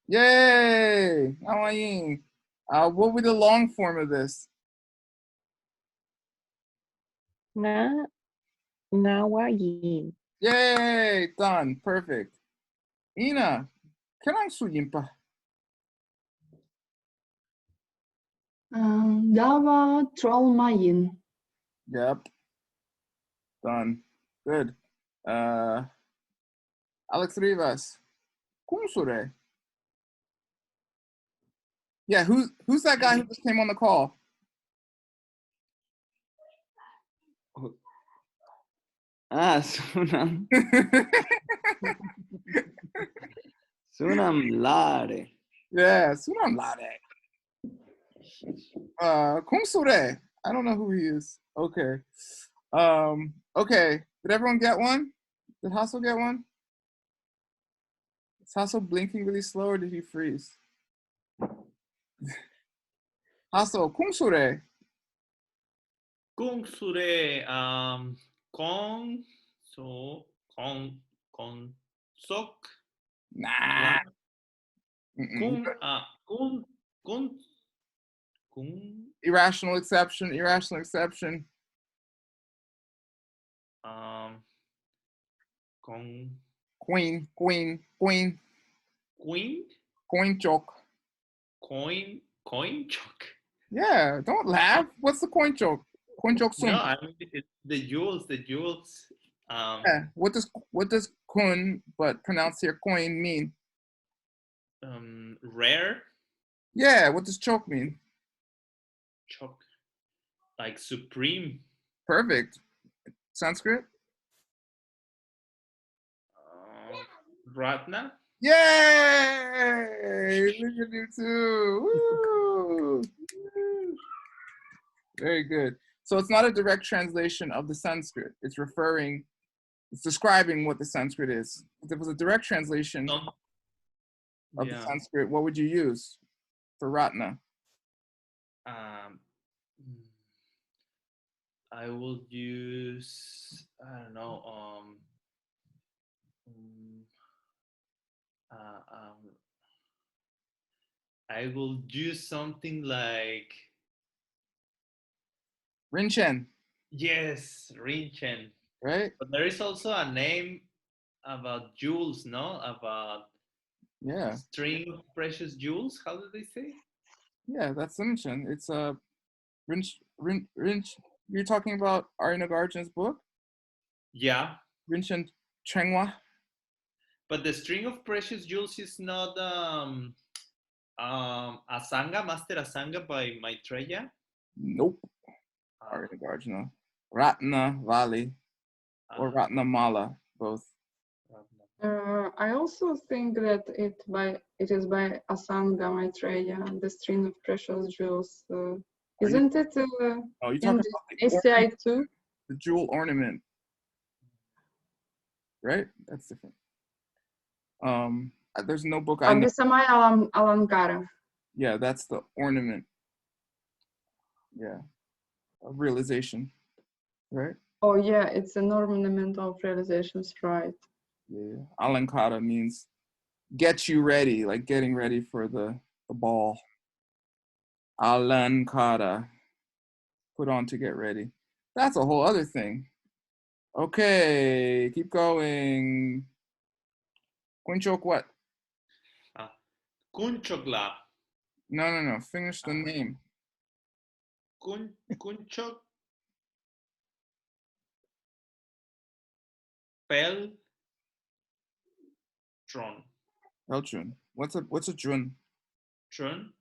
Yay! Awayin. What would the long form of this? Ngawayin. Yay! Done. Perfect. Ina, kerang su yimpa? Dava Trollmayin. Yep. Done. Good. Alex Rivas. Kung sure. Yeah, who's that guy who just came on the call? Sunam. Sunam Lare. Yeah, Sunam Lade. Kung sure. I don't know who he is. Okay. Okay. Did everyone get one? Did Hassel get one? Is Hassel blinking really slow or did he freeze? Hassel, kung sure. Kung sure, kong sok. Nah. Kung Irrational exception. Kong Queen. queen Coin choke. coin choke. Yeah, don't laugh. What's the coin choke? Coin choke No, sum. I mean the jewels. Yeah. What does kun but pronounced here coin mean? Rare Yeah, what does choke mean? choke, like supreme. Perfect. Sanskrit? Ratna. Yay! Look at you too. Woo! Very good. So it's not a direct translation of the Sanskrit. It's describing what the Sanskrit is. If it was a direct translation of the Sanskrit, what would you use for Ratna? I will use, I don't know, I will use something like, Rinchen, yes, Rinchen. right? But there is also a name about jewels, no? About Yeah, string of precious jewels. How do they say? yeah, that's Rinchen. It's a Rinch. You're talking about Ari Nagarjuna's book, Yeah, Rinchen Chengwa. but the string of precious jewels is not Asanga, Master Asanga by Maitreya. Nope, Ari Nagarjuna. Ratna Vali or Ratnamala, both. I also think that it is by Asanga Maitreya, the string of precious jewels. Isn't it Oh, you're in talking the about the SCI ornament, too? the jewel ornament, right? That's different. There's no book I know. Abisamai Alankara. Yeah, that's the ornament. Yeah, of realization, right? Oh yeah, it's an ornament of realizations, right? Yeah, Alankara means get you ready, like getting ready for the ball. Alankara, put on to get ready. That's a whole other thing. Okay, keep going. Quinchok what? Kunchokla. No. Finish the name. Kunchok Pel Tron. Elchun. What's a jun? Tron.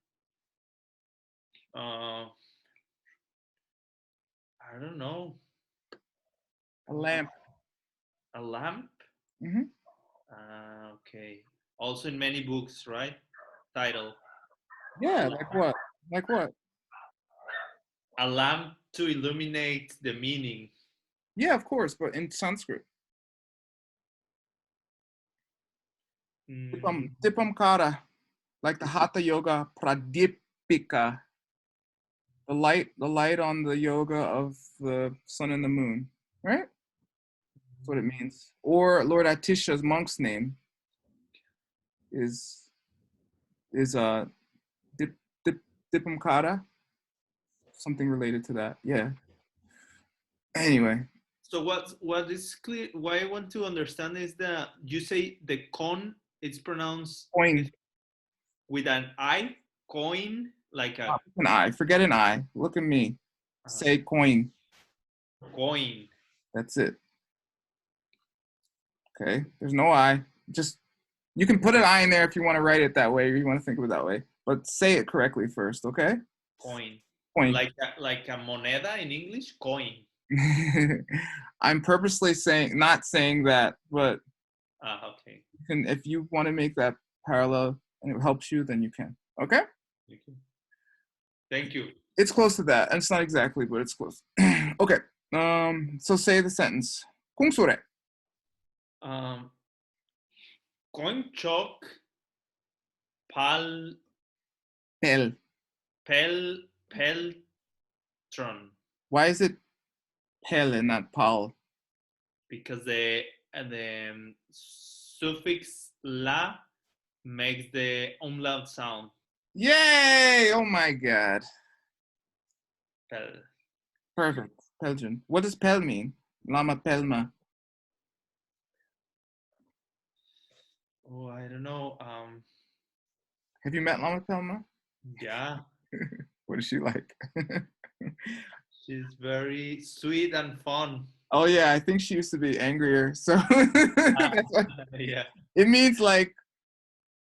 I don't know. A lamp. A lamp? Mm-hmm. Okay. Also in many books, right? Title. Yeah, like what? Like what? A lamp to illuminate the meaning. Yeah, of course, but in Sanskrit. Dipam Kara, like the Hatha Yoga Pradipika, the light on the yoga of the sun and the moon, right? That's what it means. Or Lord Atisha's monk's name is Dip, Dipam Kara, something related to that. Yeah. Anyway, So what is clear? What I want to understand is that you say the con. It's pronounced coin. with an I. Coin, like a An I. Forget an I. Look at me. Say coin. coin. That's it. Okay. There's no I. Just you can put an I in there if you want to write it that way or you want to think of it that way. But say it correctly first, okay? Coin. Coin. Like a moneda in English. Coin. I'm purposely not saying that, but Okay. if you want to make that parallel and it helps you, then you can. Okay? Thank you. It's close to that. It's not exactly, but it's close. Okay. So say the sentence. Kung sure. Conchok pal Pel. peltron. Why is it pel and not pal? Because the suffix la makes the umlaut sound. Yay! Oh my god. Pel. Perfect. Pelgian. What does pel mean? Lama pelma. Oh, I don't know. Have you met Lama Pelma? Yeah. What is she like? She's very sweet and fun. Oh yeah, I think she used to be angrier. So that's why. Yeah. It means like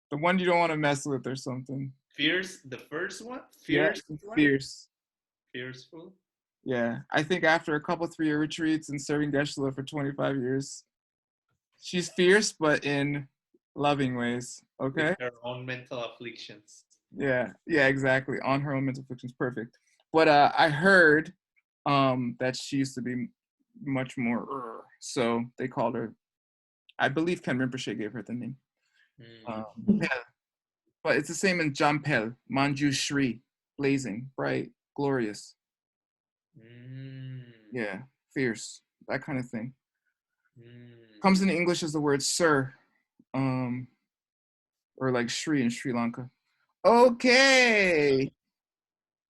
the one you don't want to mess with or something. Fierce, the first one? Fierce. Yeah, fierce. Fierceful. Yeah. I think after a couple 3-year retreats and serving Geshe-la for 25 years, she's fierce, but in loving ways. Okay. With her own mental afflictions. Yeah, exactly. On her own mental afflictions, perfect. But I heard that she used to be much more. So they called her. I believe Ken Rinpoche gave her the name. Pel. But it's the same in Jampel, Manju Shri, blazing, bright, glorious. Yeah, fierce, that kind of thing. Comes in English as the word sir, or like Shri in Sri Lanka. Okay.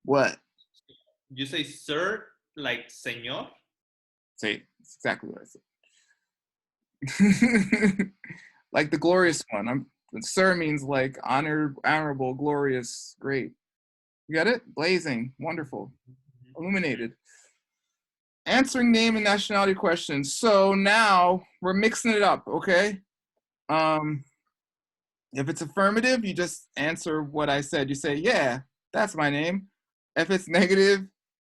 What? You say sir like señor? Say it's exactly what I said. Like the glorious one. Sir means like honorable, glorious, great. You got it? Blazing, wonderful, illuminated. Answering name and nationality questions. So now we're mixing it up, okay? If it's affirmative, you just answer what I said. You say, yeah, that's my name. If it's negative,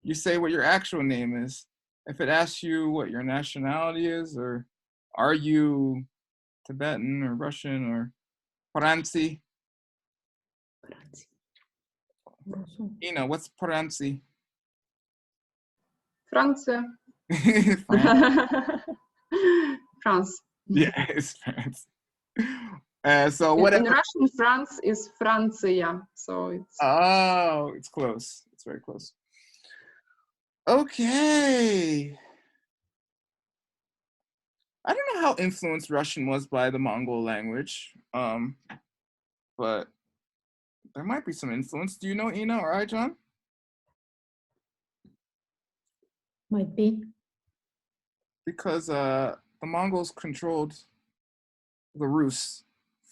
you say what your actual name is. If it asks you what your nationality is, or are you Tibetan or Russian or Paransi? What's Paransi? Francia. France. France. Yeah, it's France. So In whatever. Russian, France is Francia, so it's. Oh, it's close. It's very close. Okay. I don't know how influenced Russian was by the Mongol language, but there might be some influence. Do you know Ina or Ijon? Might be. Because the Mongols controlled the Rus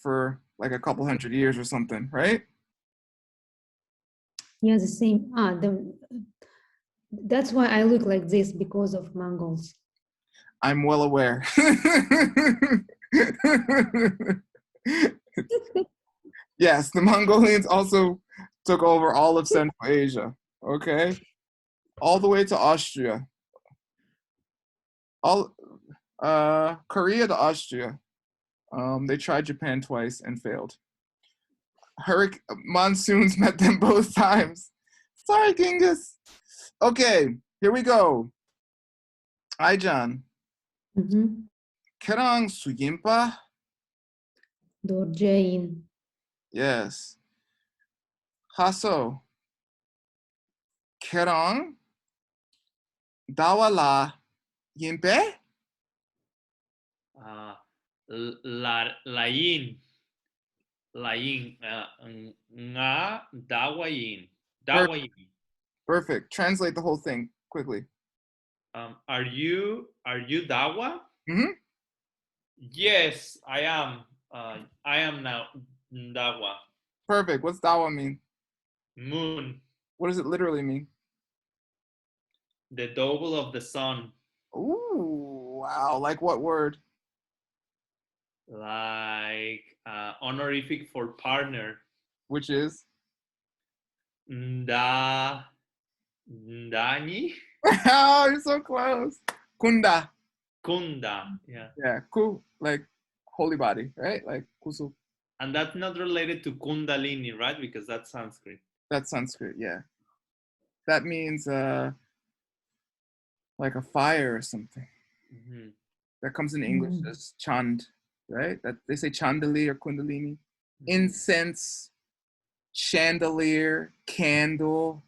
for like a couple hundred years or something, right? Yeah, the same. That's why I look like this, because of Mongols. I'm well aware. Yes, the Mongolians also took over all of Central Asia, okay? All the way to Austria. Korea to Austria. They tried Japan twice and failed. Monsoons met them both times. Sorry, Genghis. Okay, here we go. Ijon. Kerang Sugimpa. Dorjain. Yes. Haso. Kerang Dawala Yimpe. Lain. Nga dawayin. Dawayin. Perfect. Translate the whole thing quickly. Are you Dawa? Mm-hmm. Yes, I am. I am now Dawa. Perfect. What's Dawa mean? Moon. What does it literally mean? The double of the sun. Ooh, wow. Like what word? Like honorific for partner. Which is? Ndani. Oh, you're so close. Kunda. Kunda. Yeah. Yeah, ku, like holy body, right? Like kusu. And that's not related to Kundalini, right? Because that's Sanskrit. That's Sanskrit, yeah. That means like a fire or something. Mm-hmm. That comes in English as chand, right? That they say chandali or kundalini. Mm-hmm. Incense, chandelier, candle,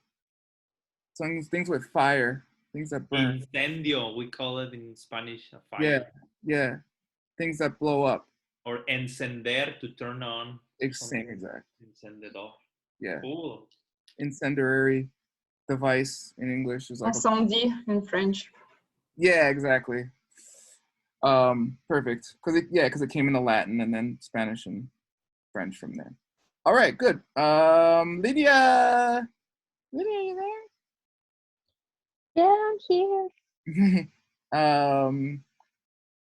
things with fire, things that burn. Incendio, we call it in Spanish, a fire. Yeah. Things that blow up. Or encender, to turn on. Same exact. Encendedor. Yeah. Cool. Incendiary device in English is like incendie in French. Yeah, exactly. Perfect. Because it came into Latin and then Spanish and French from there. All right, good. Lydia, you there? Yeah, I'm here.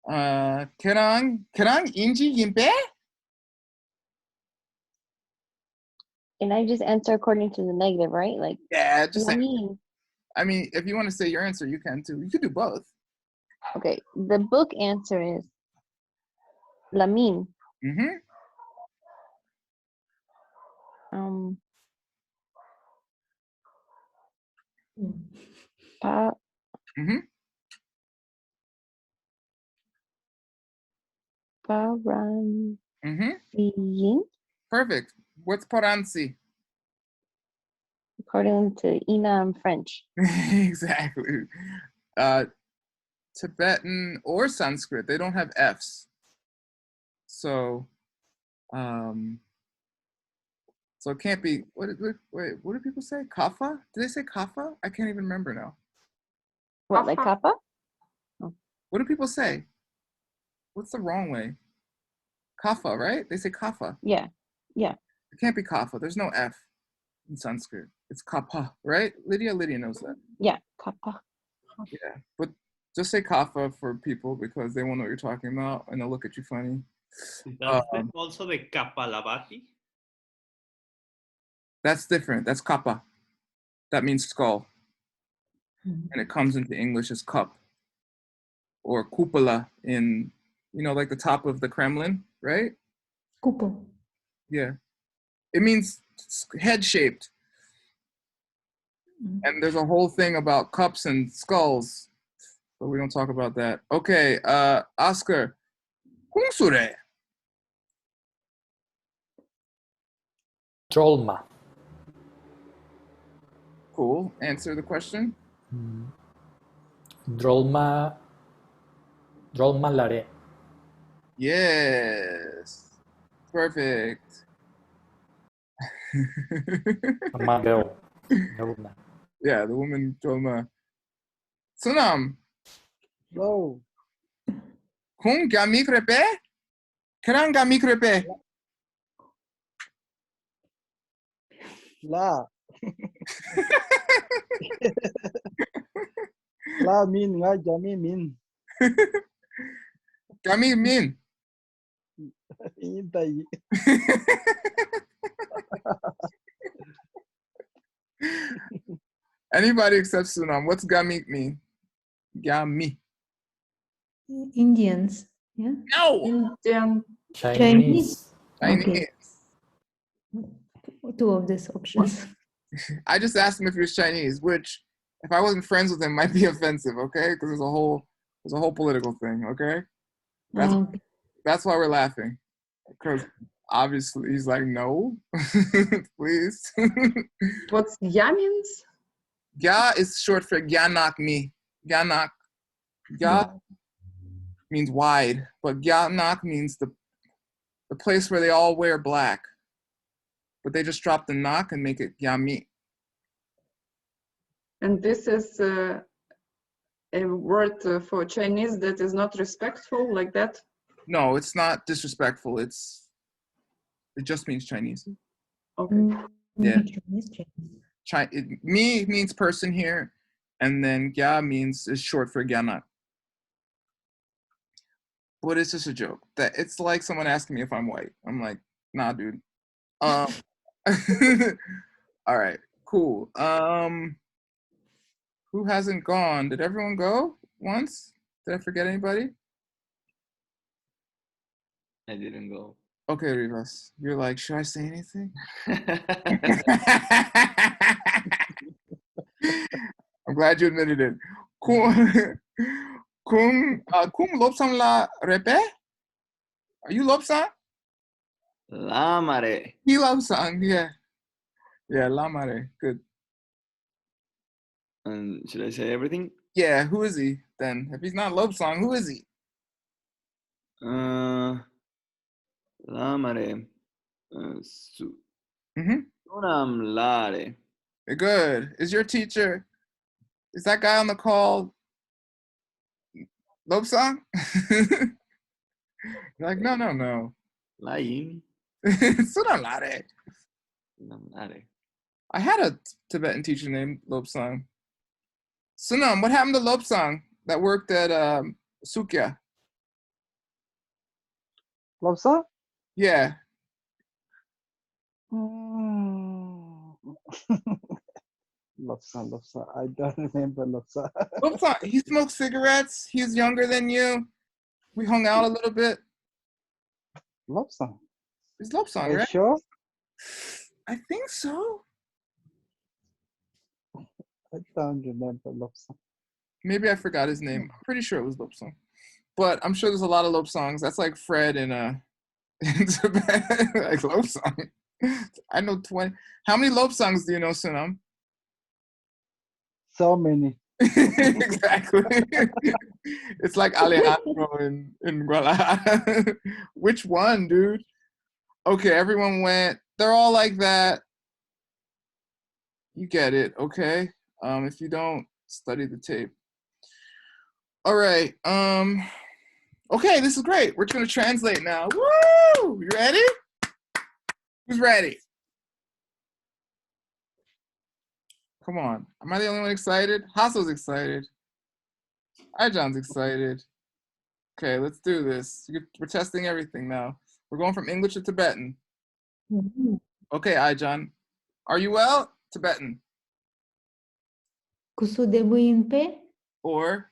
Kerang Inji Yimpe? And I just answer according to the negative, right? Like, yeah, just say. I mean, if you want to say your answer, you can too. You could do both. Okay, the book answer is Lamin. Mm-hmm. Mm-hmm. Paran. Mm-hmm. Perfect. What's Paransi? According to Ina in French. Exactly. Tibetan or Sanskrit, they don't have F's. So, So it can't be, wait, what do people say? Kafa? Did they say kafa? I can't even remember now. What, like kappa? What do people say? What's the wrong way? Kafa, right? They say kafa. Yeah. Yeah. It can't be kafa. There's no F in Sanskrit. It's kapa, right? Lydia knows that. Yeah. Kappa. Yeah, but just say kafa for people because they won't know what you're talking about and they'll look at you funny. That's also the Kapalabhati. That's different. That's kappa. That means skull. And it comes into English as cup. Or cupola in, like the top of the Kremlin, right? Kupol. Yeah. It means head-shaped. And there's a whole thing about cups and skulls, but we don't talk about that. Okay, Oscar. Kumsure. Drolma. Cool. Answer the question. Drolma lare. Yes. Perfect. My girl. Drolma. Yeah, the woman told me. Sunam, Hello. kung gami krepe? Kerang gami krepe? La. La min nga jami min. Gami min. Intai. Anybody except Sunam. What's gami mean? Gami. Indians. Yeah. No. Indian. Chinese. Chinese. Okay. Two of these options. I just asked him if he was Chinese, which, if I wasn't friends with him, might be offensive. Okay, because there's a whole political thing. Okay, that's why we're laughing, because obviously he's like, no, please. What's ya means? Gya is short for gyanak mi. Gyanak. Gya means wide, but gyanak means the place where they all wear black. But they just drop the nak and make it gyami. And this is a word for Chinese that is not respectful, like that? No, it's not disrespectful. It just means Chinese. Okay. Yeah. Mi means person here, and then gya is short for gyanak. But it's just a joke. That it's like someone asking me if I'm white. I'm like, nah, dude. All right, cool. Who hasn't gone? Did everyone go once? Did I forget anybody? I didn't go. Okay, Rivas. You're like, should I say anything? I'm glad you admitted it. Kung lobsang la repe? Are you lobsang? La mare. He lobsang, yeah. Yeah, la mare. Good. And should I say everything? Yeah, who is he then? If he's not lobsang, who is he? La mare. Sunam lare. Good. Is your teacher, is that guy on the call lobsang? Like, no. Lain. Sunam lare. Sunam lare. I had a Tibetan teacher named Lobsang. Sunam, what happened to Lobsang that worked at Sukya? Lobsa? Yeah. Lobsa. I don't remember Lobsa. Lobsang, he smoked cigarettes. He's younger than you. We hung out a little bit. Lobsa. It's Lobsang, Are you right? sure? I think so. I don't remember Lobsa. Maybe I forgot his name. I'm pretty sure it was Lobsang. But I'm sure there's a lot of Lobsangs. That's like Fred in Tibet. Like Lobsang. I know 20. How many Lobsangs do you know, Sunam? So many. Exactly. It's like Alejandro in Guadalajara. Which one, dude? Okay, everyone went. they're all like that. You get it, okay? If you don't, study the tape. All right. Okay, this is great. We're going to translate now. Woo! You ready? Who's ready? Come on. Am I the only one excited? Hasso's excited. Ijon's excited. Okay, let's do this. We're testing everything now. We're going from English to Tibetan. Okay, Ijon. Are you well? Tibetan. Kusudebuinpe? Or?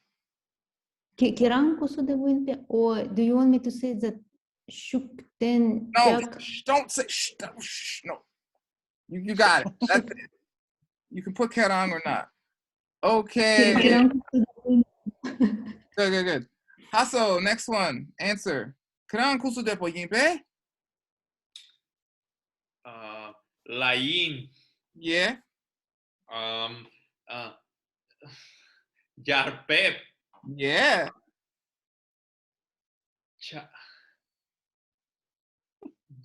Kirang kusudebuinpe? Or do you want me to say that shukten No, jak? don't say no. You got it. That's it. You can put kerang or not. Okay. Kirang kusudebuinpe. Good. Hasso, next one. Answer. Kerang kusudepo yimpe? Lain. Yeah. Yarpep. Yeah.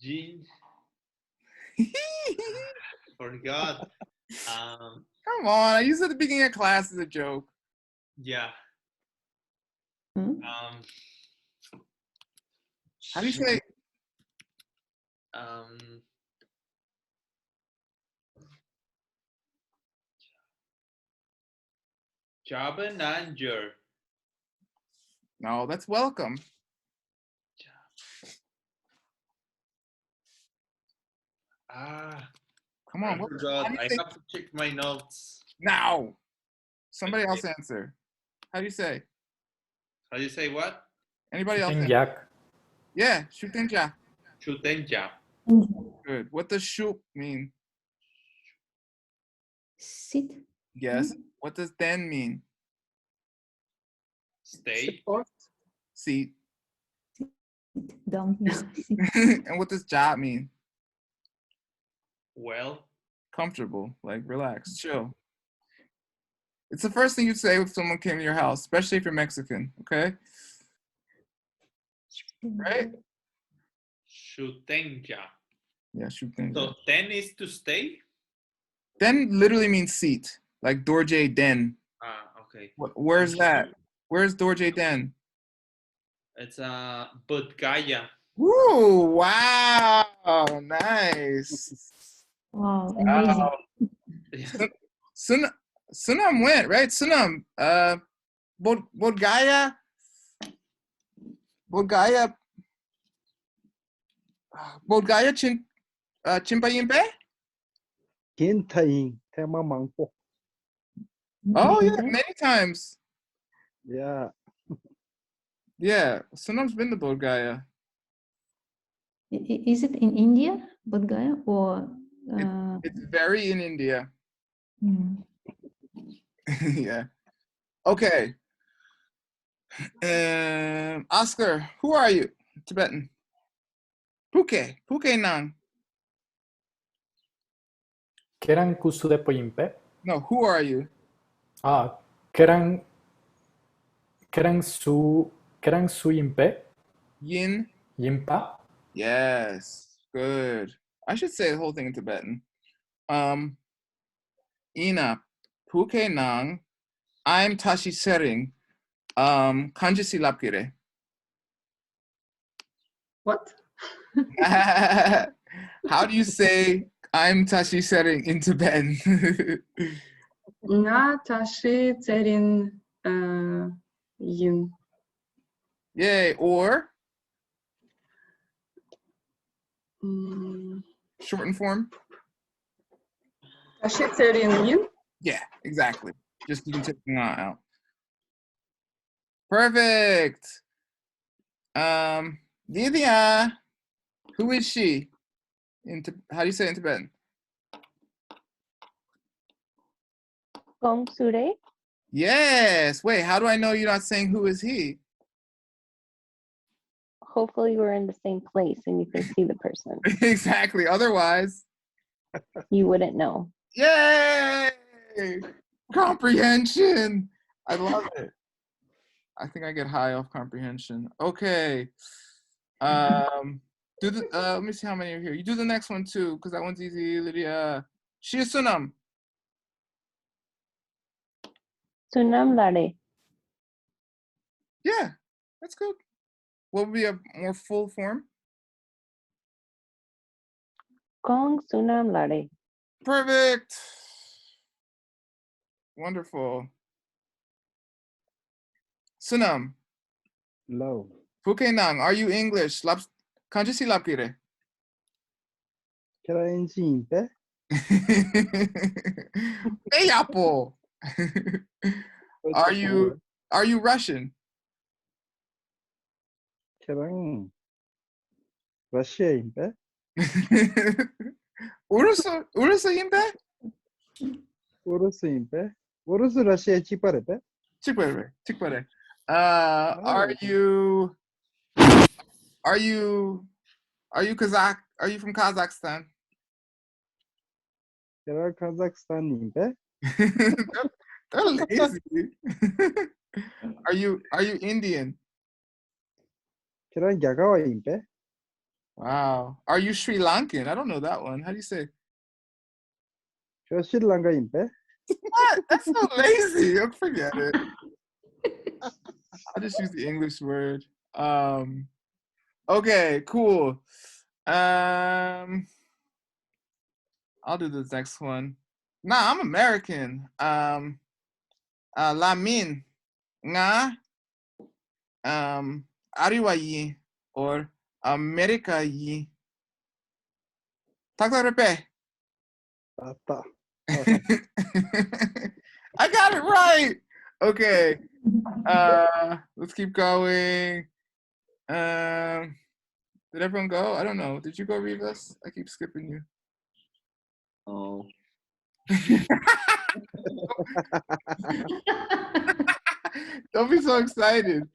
Jin. Forgot. Come on. I used it at the beginning of class as a joke. Yeah. Hmm? How do you say? Chabenanger. No, that's welcome. Come on. I forgot. How do you I say? have to check my notes. Now. Somebody else answer. How do you say? How do you say what? Anybody else? Shooting Answer? jack. Yeah. Shutenja. Chutenja. Good. What does shoot mean? Sit. Yes. What does den mean? Stay. Support. Seat. Down. Yeah. Sit. And what does ja mean? Well. Comfortable, like relax, chill. It's the first thing you'd say if someone came to your house, especially if you're Mexican, okay? Right? Chutenja. Yeah, shutenja. So ten is to stay? Den literally means seat, like Dorje Den. Okay. Where's that? Where's Dorje Den? It's Budgaya. Woo! Wow! Nice. Wow, amazing. Sunam went, right? Sunam. Bodgaya. Bodgaya Chimpayimpe? Kintaing. Tema mangpo. Oh yeah, many times. Yeah. Yeah, Sunam's been to Bodgaya. Is it in India, Bodh Gaya, or? It's very in India. Hmm. Yeah. Okay. Oscar, who are you? Tibetan. Puke Nang. Kerang kusudepo yimpe. No, who are you? Kerang su yimpe. Yin. Yimpa. Yes. Good. I should say the whole thing in Tibetan. Ina. Puke Nang. I'm Tashi Sering. Kanji Silapkire. What? How do you say I'm Tashi Sering in Tibetan? Na tashi tserin yin. Yay. Or Mm, shortened form? Tashi tserin yin. Yeah, exactly. Just you can take the na out. Perfect. Vidya. Who is she? How do you say it in Tibetan? Gong Sure. Yes. Wait, how do I know you're not saying who is he? Hopefully we're in the same place and you can see the person. Exactly. Otherwise, You wouldn't know. yay! Comprehension. I love it. I think I get high off comprehension. Okay. Do the let me see how many are here. You do the next one too, because that one's easy, Lydia. Shisunam. Sunam lare. Yeah, that's good. What would be a more full form? Kong sunam lare. Perfect. Wonderful. Sunam. Low. Fukenang, are you English? Kanji silap kire. Karaenjin pe. Peyapo. Are you Russian? Kerang. Russian pe. Urusu impe? Urusu pe. Urusu Russia chipare pe. Chikpare. Are you Kazakh? Are you from Kazakhstan? Kera Kazakhstan pe. They're lazy. Are you Indian? Kera Gagawa pe. Wow. Are you Sri Lankan? I don't know that one. How do you say? Kera Sri Lanka pe. What? That's so lazy. Forget it. I'll just use the English word. Okay, cool. I'll do this next one. Nah, I'm American. Lamin nga Ariwa yi or America yi. Takla repe. Tata. I got it right. Okay. Let's keep going. Did everyone go? I don't know. Did you go, Rivas? I keep skipping you. Oh. Don't be so excited.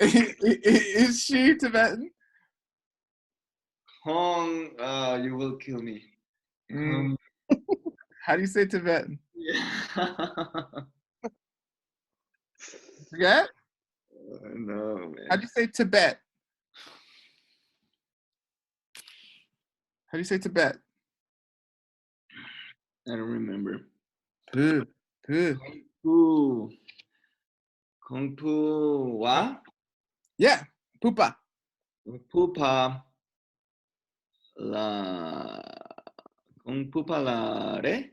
Is she Tibetan? Hong, you will kill me. How do you say Tibetan? Yeah. Forget? No, man. How do you say Tibet? How do you say Tibet? I don't remember. Puh. Ooh. Kung Fu Wa? Yeah, Pupa. Pupa La Kung Pupa La Re?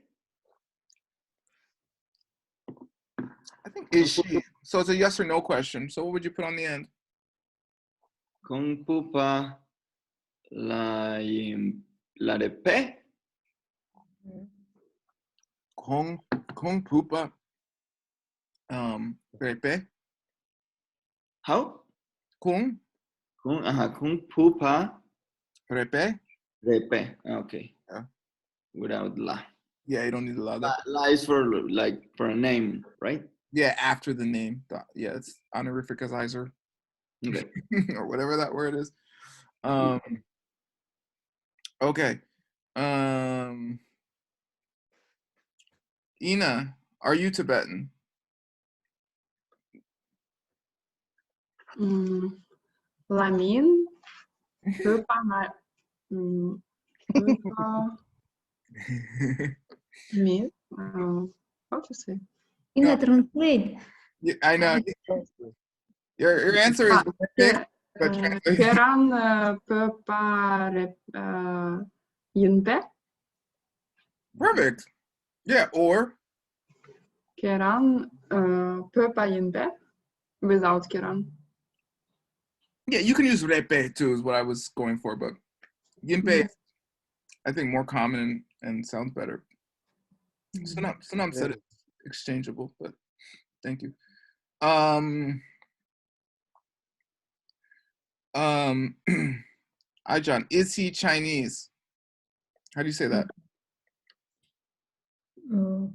I think is she. So it's a yes or no question. So what would you put on the end? Kung Pupa La Repe? Kung Pupa. Repe. How? Kung Kung Pupa Repe. Repe. Okay. Yeah. Without La. Yeah, you don't need a lot of that. La is for a name, right? Yeah, after the name. Yeah, it's honorificizer. Okay. Or whatever that word is. Okay. Ina, are you Tibetan? Lamin, Pupa, Pupa, Mit. How to say? Ina, translate. Yeah, I know. Your answer is perfect, but translate. Keran Pupa Yinpe. Perfect. Yeah, or Keran Pupa Yinpe without Keran. yeah, you can use repe too, is what I was going for, but yinpe is, I think, more common and sounds better. Sunam said it's exchangeable, but thank you. John, is he Chinese? How do you say that?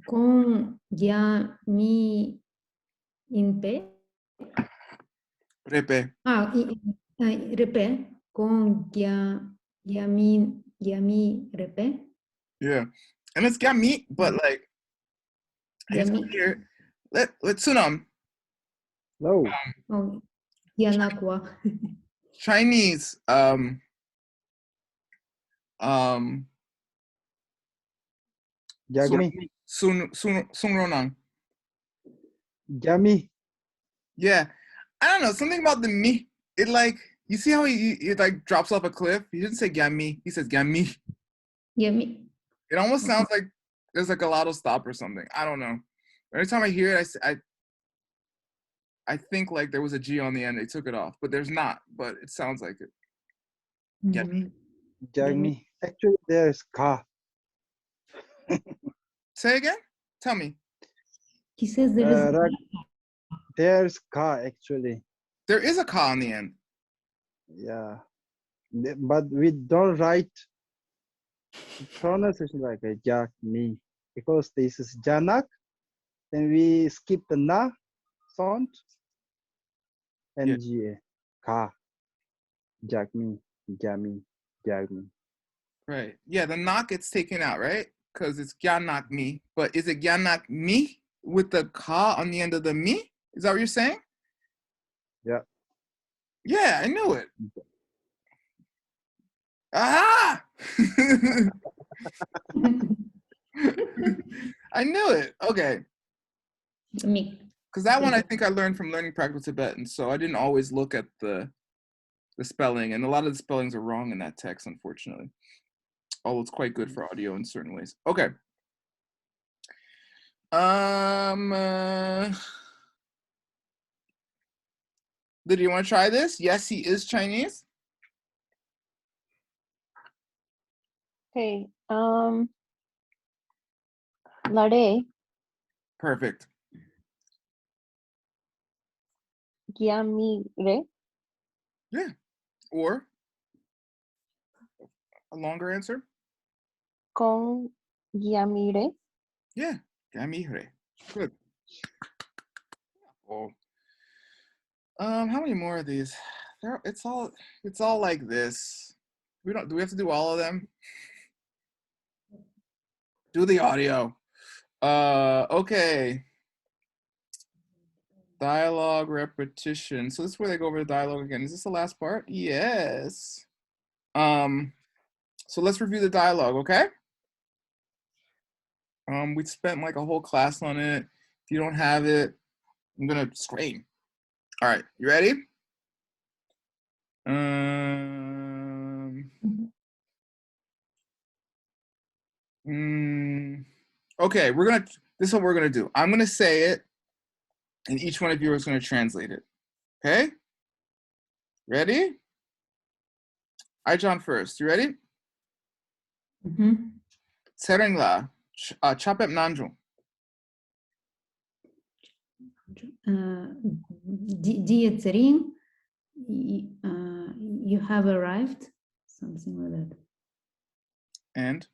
Con ya mi inpe. Repe. Repe. Con ya mi repe. Yeah, and it's got meat, but like here. Let Sunam. Low. Oh, ya nakwa. Chinese. Jagmi. Sunronang. Jami. Yeah. I don't know, something about the mi. It like, you see how he like drops off a cliff? He didn't say gami, he says gami. Yeah, me. It almost sounds like there's like a lotto stop or something. I don't know. Every time I hear it, I think like there was a G on the end. They took it off, but there's not. But it sounds like it. Yeah. Mhm. Jagmi. Actually, there's ka. Say again? Tell me. He says there is. There's ka actually. There is a ka on the end. Yeah. But we don't write pronunciation like a Jagmi because this is Janak. Then we skip the na sound and Yeah. Ga. Ka. Jagmi. Jami. Jagmi. Right. Yeah, the knock gets taken out, right? Because it's gyanak me. But is it gyanak me with the ka on the end of the me? Is that what you're saying? Yeah. Yeah, I knew it. Ah! I knew it. Okay. Me. Because that one I think I learned from learning practical Tibetan, so I didn't always look at the spelling, and a lot of the spellings are wrong in that text, unfortunately. Although it's quite good for audio in certain ways. Okay. Did you want to try this? Yes, he is Chinese. Okay. Lade, Perfect. Gyamire, Yeah. Or a longer answer? Con Gyamire. Yeah. Gamihre. Good. Oh. How many more of these? It's all like this. Do we have to do all of them? Do the audio. Okay. Dialogue repetition. So this is where they go over the dialogue again. Is this the last part? Yes. So let's review the dialogue, okay? We spent like a whole class on it. If you don't have it, I'm gonna scream. All right, you ready? Okay, this is what we're gonna do. I'm gonna say it, and each one of you is gonna translate it. Okay? Ready? John first. You ready? Tserengla, chapep nanjung. Dear Tsering, you have arrived. Something like that. And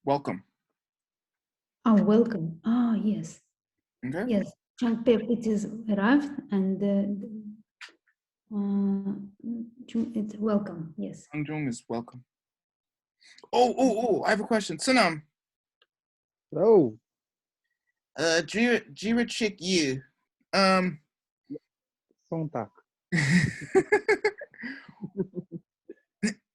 welcome. Oh, welcome. Oh, yes. Okay. Yes, Changpep, it is arrived, and it's welcome. Yes. Nanjung is welcome. Oh, I have a question. Sunam. Oh. Jira chick you. Songtak.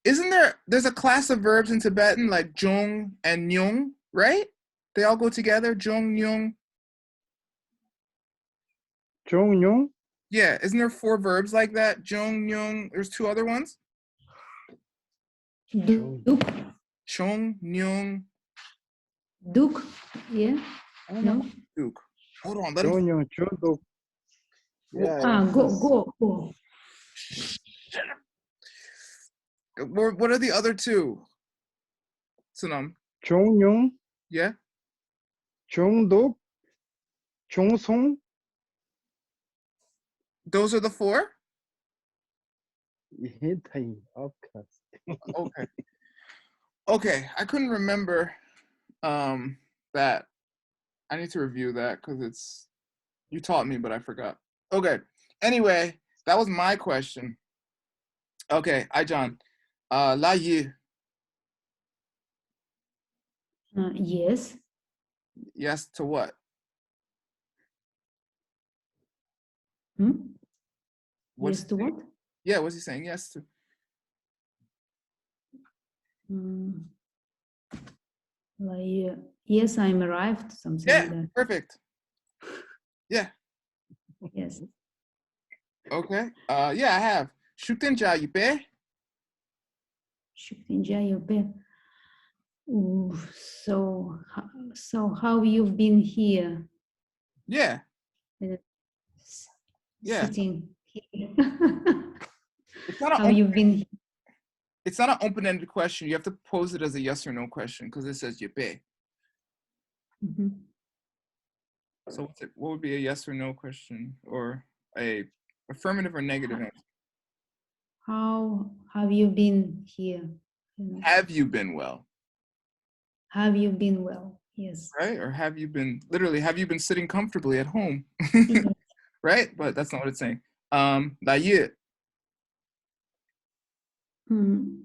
Isn't there's a class of verbs in Tibetan like jong and nyung, right? They all go together, jong, nyung. Jong Nyung. Yeah, isn't there 4 verbs like that? Jong, nyung, there's 2 other ones? Duk. Chong, nyung. Duk. Yeah. No. Duk. Hold on, Jong Nyung. Chuduk. Yeah. Go. What are the other 2? Sunam. Jong Nyung. Yeah? Jong Duk. Jong Song. Those are the 4? Okay. Okay, I couldn't remember that. I need to review that because you taught me, but I forgot. Okay. Anyway, that was my question. Okay, John. La Yu. Yes. Yes to what? Hmm? What's Yes to what? Yeah, what's he saying? Yes to. Mm, like, yes, I'm arrived, something like Yeah, that. perfect. Yeah. Yes. Okay. Yeah, I have. Shuktenja Yupe. Shuktinja Yope. Ooh, so how you've been here? Yeah. S- Yeah. Sitting here. It's not How an you've been here? it's not an open-ended question. You have to pose it as a yes or no question because it says Yupe. Mhm. So what would be a yes or no question or a affirmative or negative answer? How have you been here? You know, Have you been well? have you been well? Yes. Right? Or have you been sitting comfortably at home? Yes. Right? But that's not what it's saying. La ye. Mm.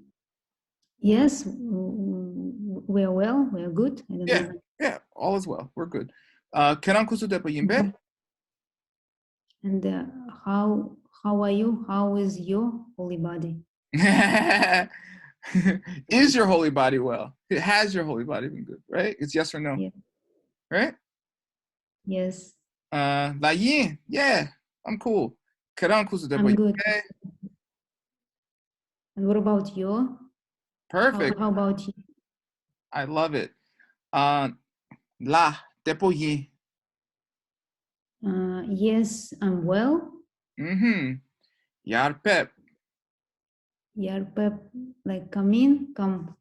Yes, we're well, we're good. I don't Yeah, know. yeah, all is well. We're good. Kenan kusudepa yimbe? And how are you? How is your holy body? Is your holy body well? Has your holy body been good? Right? It's yes or no. Yeah. Right? Yes, La yin. Yeah, I'm cool. Kenan kusudepa I'm good. yimbe? And what about you? Perfect. How about you? I love it. La depo yin. Yes, I'm well. Mm-hmm. Yar pep. Yarpep, like come in, come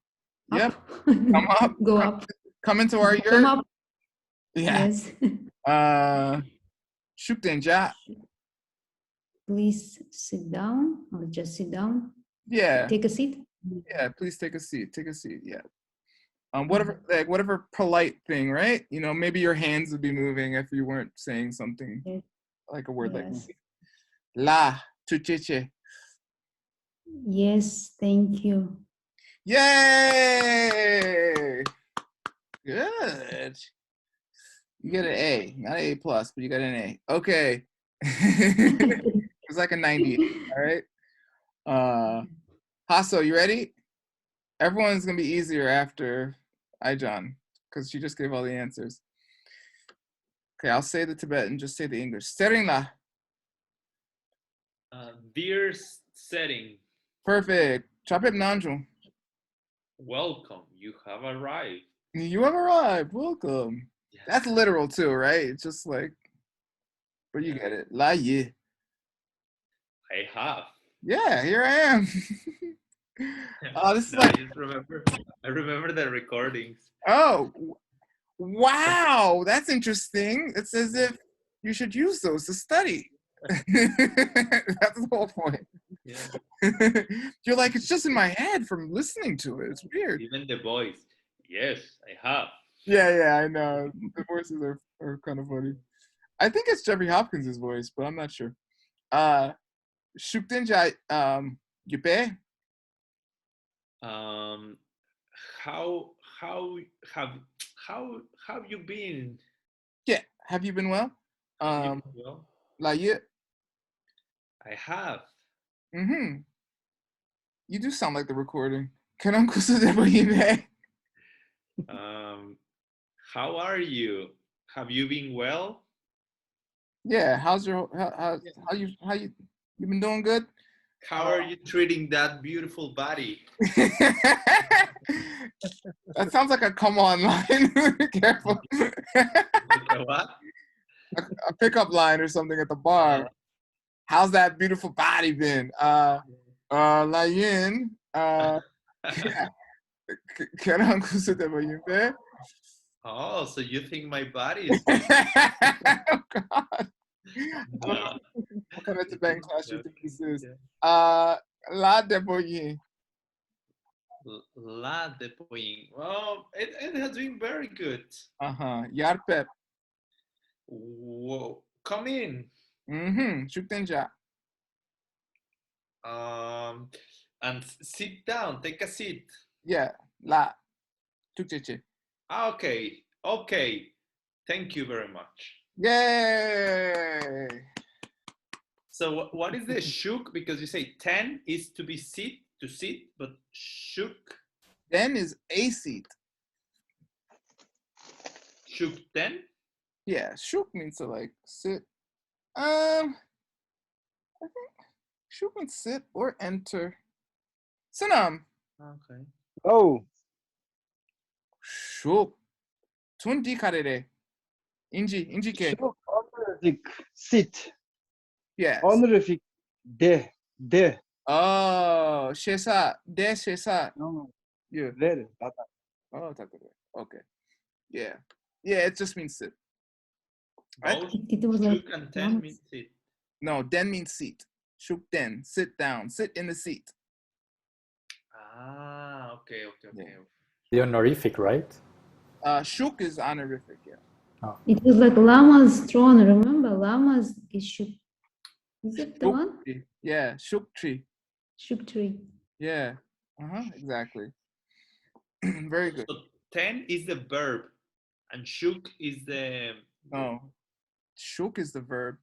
Yep. up, Come up. go up, Come into our come yurt. up. Yeah. Yes. Shukdenja. Please sit down or just sit down. Yeah. Take a seat. Yeah. Please take a seat. Take a seat. Yeah. Whatever polite thing, right? You know, maybe your hands would be moving if you weren't saying something Yes. like a word like Yes. la chucheche. Yes, thank you. Yay! Good. You get an A, not an A plus, but you got an A. Okay. It's like a 90. All right. Hasso, you ready? Everyone's gonna be easier after Ijon, because she just gave all the answers. Okay, I'll say the Tibetan, just say the English. Serinla. Dear setting, Perfect. Chapep Nanjo. welcome. You have arrived. You have arrived. Welcome. Yes. That's literal too, right? It's just like, but you get it. La ye. I have. Yeah, here I am. This is No, like, I remember the recordings. oh, wow, that's interesting. It's as if you should use those to study. That's the whole point. Yeah. You're like, it's just in my head from listening to it. It's weird. Even the voice. Yes, I have. Yeah, I know. The voices are kind of funny. I think it's Jeffrey Hopkins' voice, but I'm not sure. Shukdenja Yupe. How have you been? Yeah, have you been well? Well, La ye. I have. Mm-hmm. You do sound like the recording. Can Uncle Yupe? How are you? Have you been well? Yeah, how you been doing good? How are you treating that beautiful body? That sounds like a come on line. Careful. Like what? A pickup line or something at the bar. How's that beautiful body been? La yin. Yeah. Can Uncle Yupe? Oh, so you think my body is Oh good? God. No. What kind of Tibetan class you think this is? Yeah. La Deboyin. La de Poing. Well, it has been very good. Yarpep. Whoa. Come in. Shuktenja. And sit down. Take a seat. Yeah. La. Chukcheche. Okay. Thank you very much. Yay! So what is the shuk? Because you say 10 is to be to sit, but shuk, Den is a seat. shuk 10? Yeah, shuk means to like sit. I think shuk means sit or enter. Sanam. Okay. Oh, Shuk. Tundi karere. Inji ke. so honorific sit. Yes. Honorific de. Oh, shesa. De shesa. No, Yeah. there. Tata. Oh, takare. Okay. Yeah. Yeah, it just means sit. Right? Both It was like shuk and 10 once. means sit. No, den means seat. Shuk den. Sit down. Sit in the seat. Ah, okay. Yeah. The honorific, right? Shuk is honorific, yeah. It was like Lama's throne. Remember, Lama's is Shuk. Is it the Shuk one? tree. Yeah, shuk tree. Shuk tree. Yeah. Exactly. Very good. So 10 is the verb, and shuk is the. No. Shuk is the verb.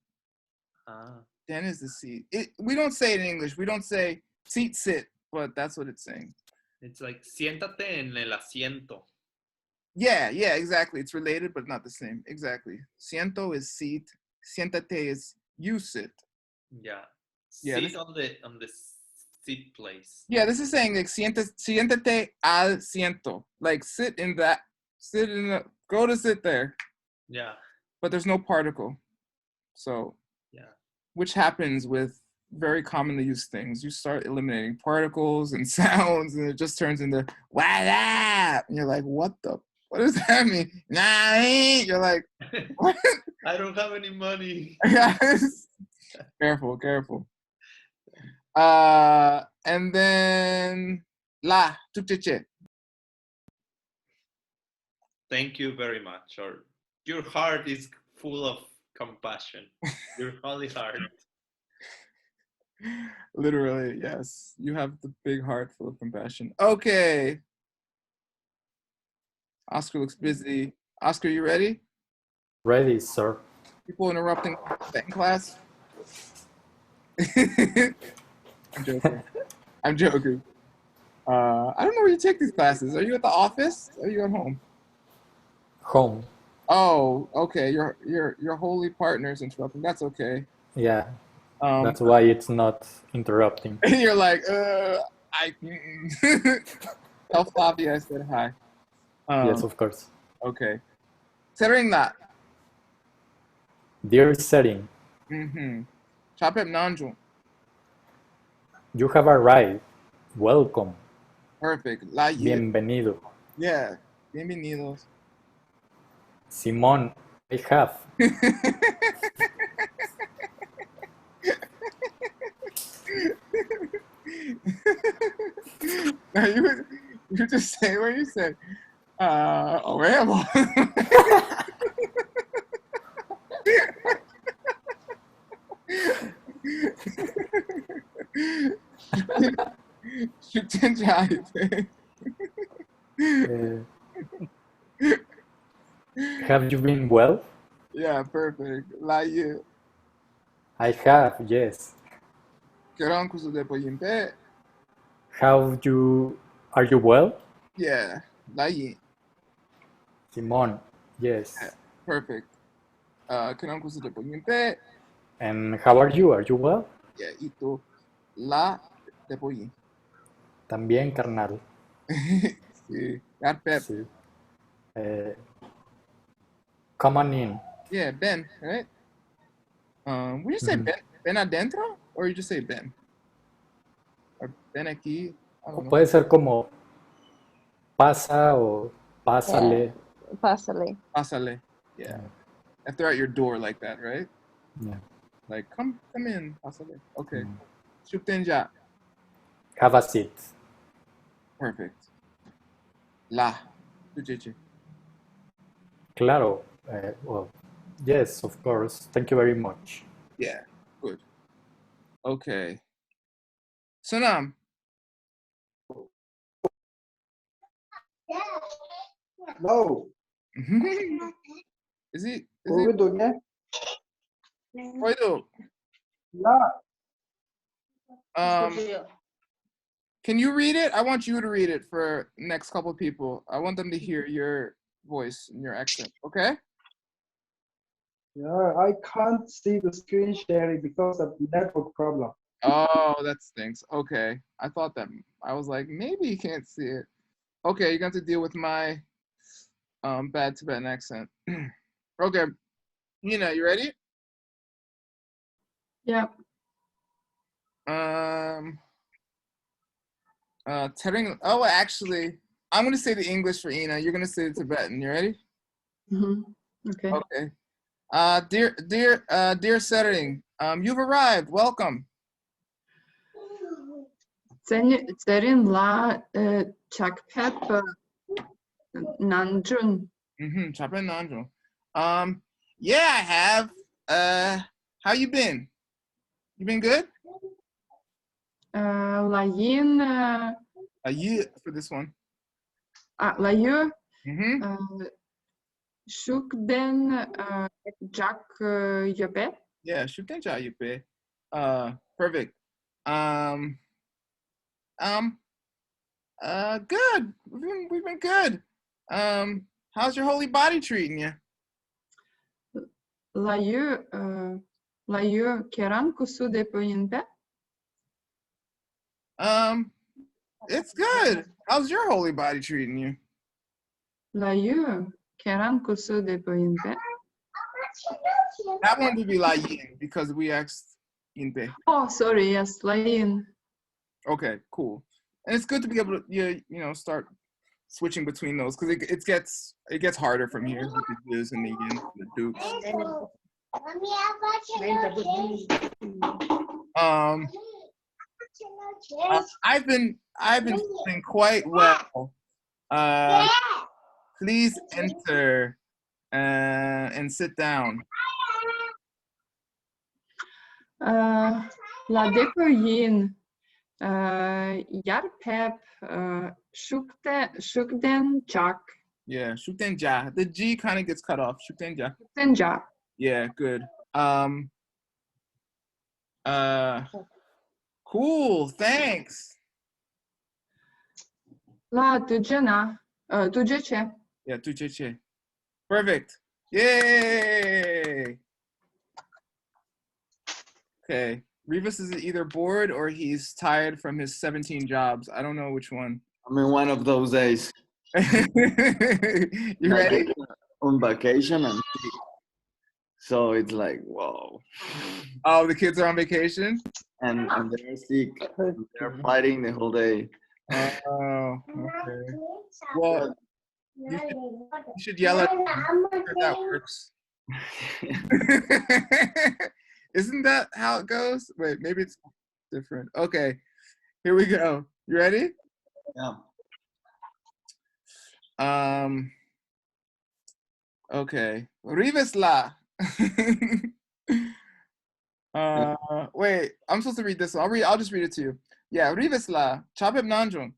Ah. Den is the seat. We don't say it in English. We don't say seat sit, but that's what it's saying. It's like siéntate en el asiento. Yeah, exactly. It's related, but not the same. Exactly. Siento is seat. Siéntate is you sit. Yeah. Yeah, Sit on the seat place. Yeah, this is saying like siéntate al ciento. Like sit in that. Go to sit there. Yeah. But there's no particle. So, yeah. Which happens with very commonly used things. You start eliminating particles and sounds, and it just turns into what up? And you're like, what does that mean? Nah, you're like, what? I don't have any money. Careful. And then la tukcheche. Thank you very much. Or your heart is full of compassion. Your holy heart. Literally, yes. You have the big heart full of compassion. Okay. Oscar looks busy. Oscar, you ready? Ready, sir. People interrupting in class? I'm joking. I don't know where you take these classes. Are you at the office? Or are you at home? Home. Oh, okay. Your holy partner's interrupting. That's okay. Yeah. That's why it's not interrupting. You're like, tell Flavia I said hi. Yes, of course. Okay. Setting that. Dear setting, Chapep Nanjung. you have arrived. Welcome. Perfect. La Bienvenido. Yeah. Bienvenidos. Simón, I have. Now you just say what you said. Huevo. Have you been well? Yeah, perfect. La you. I have, yes. Are you well? Yeah, la you. Simón, yes. Yeah, perfect. And how are you? Are you well? Yeah, y tú. La de pollín. También, carnal. Sí. Carpep. Sí. Come on in. Yeah, Ben, right? Would you say Ben adentro? Or you just say Ben? Or Ben aquí? I O don't know. puede ser como pasa o pásale. Pásale. Pásale. Yeah. If they're at your door like that, right? Yeah. Like, come in, pásale. Okay. Shuktenja. Have a seat. Perfect. La. Tucheche. Claro. Well, yes, of course. Thank you very much. Yeah, good. Okay. Sonam. No. Is he? What we doing? Oido. La. Can you read it? I want you to read it for next couple of people. I want them to hear your voice and your accent. Okay? Yeah, I can't see the screen sharing because of network problem. Oh, that stinks. Okay. I thought that. I was like, maybe you can't see it. Okay, you're going to have to deal with my bad Tibetan accent. Okay. Nina, you ready? Yeah. Oh, actually, I'm going to say the English for Ina. You're going to say the Tibetan. You ready? Okay. Okay. Dear Sering, you've arrived. Welcome. Tserin la chakpep nanjun. Chapen Nanjo. Yeah, I have. How you been? You been good? La yin A year for this one. la yu Mm-hmm. shuk den jak yobe. Yeah, Shuten Cha Yupe. Perfect. Good. We've been good. How's your holy body treating you? La yu keran kusu de poyinbe. It's good. How's your holy body treating you? La yu keran kusu de poyinbe. That one would be like yin because we asked Yinpe. Oh, sorry. Yes, la yin. Okay, cool. And it's good to be able to start switching between those because it gets harder from here with the Jews and the yin, the dukes. I've been doing quite well. Please enter and sit down. La depo yin yarpep shukden jak. Yeah, Shuktenja. The G kind of gets cut off. Shuktenja. Shukdenja. Yeah, good. Cool. Thanks. La tujena tujeche. Yeah, tucheche. Perfect. Yay. Okay. Rivas is either bored or he's tired from his 17 jobs. I don't know which one. I'm in one of those days. You ready? On vacation and so it's like, whoa. Oh, the kids are on vacation? And they're sick. They're fighting the whole day. Oh, okay. Well, you should yell at them. I'm sure that works. Isn't that how it goes? Wait, maybe it's different. Okay, here we go. You ready? Yeah. Okay. Rivesla. Wait, I'm supposed to read this one. I'll just read it to you. Yeah, Rivesla. Chapep Nanjung.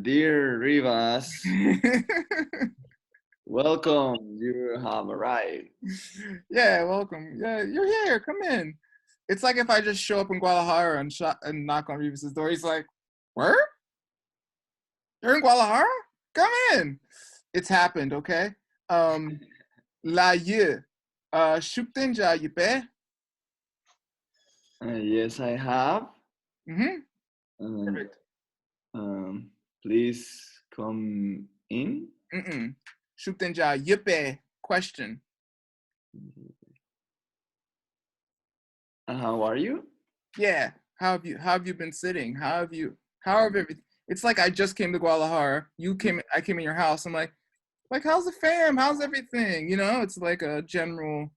Dear Rivas, welcome. You have arrived. Yeah, welcome. Yeah, you're here. Come in. It's like if I just show up in Guadalajara and knock on Rivas's door. He's like, "Where? You're in Guadalajara? Come in." It's happened, okay? La ye. Shuktenja yipe. Yes, I have. Perfect. Please come in. Shuktenja yipe. Question. How are you? Yeah. How have you been sitting? How have everything? It's like I just came to Guadalajara. I came in your house. I'm like, how's the fam? How's everything? It's like a general,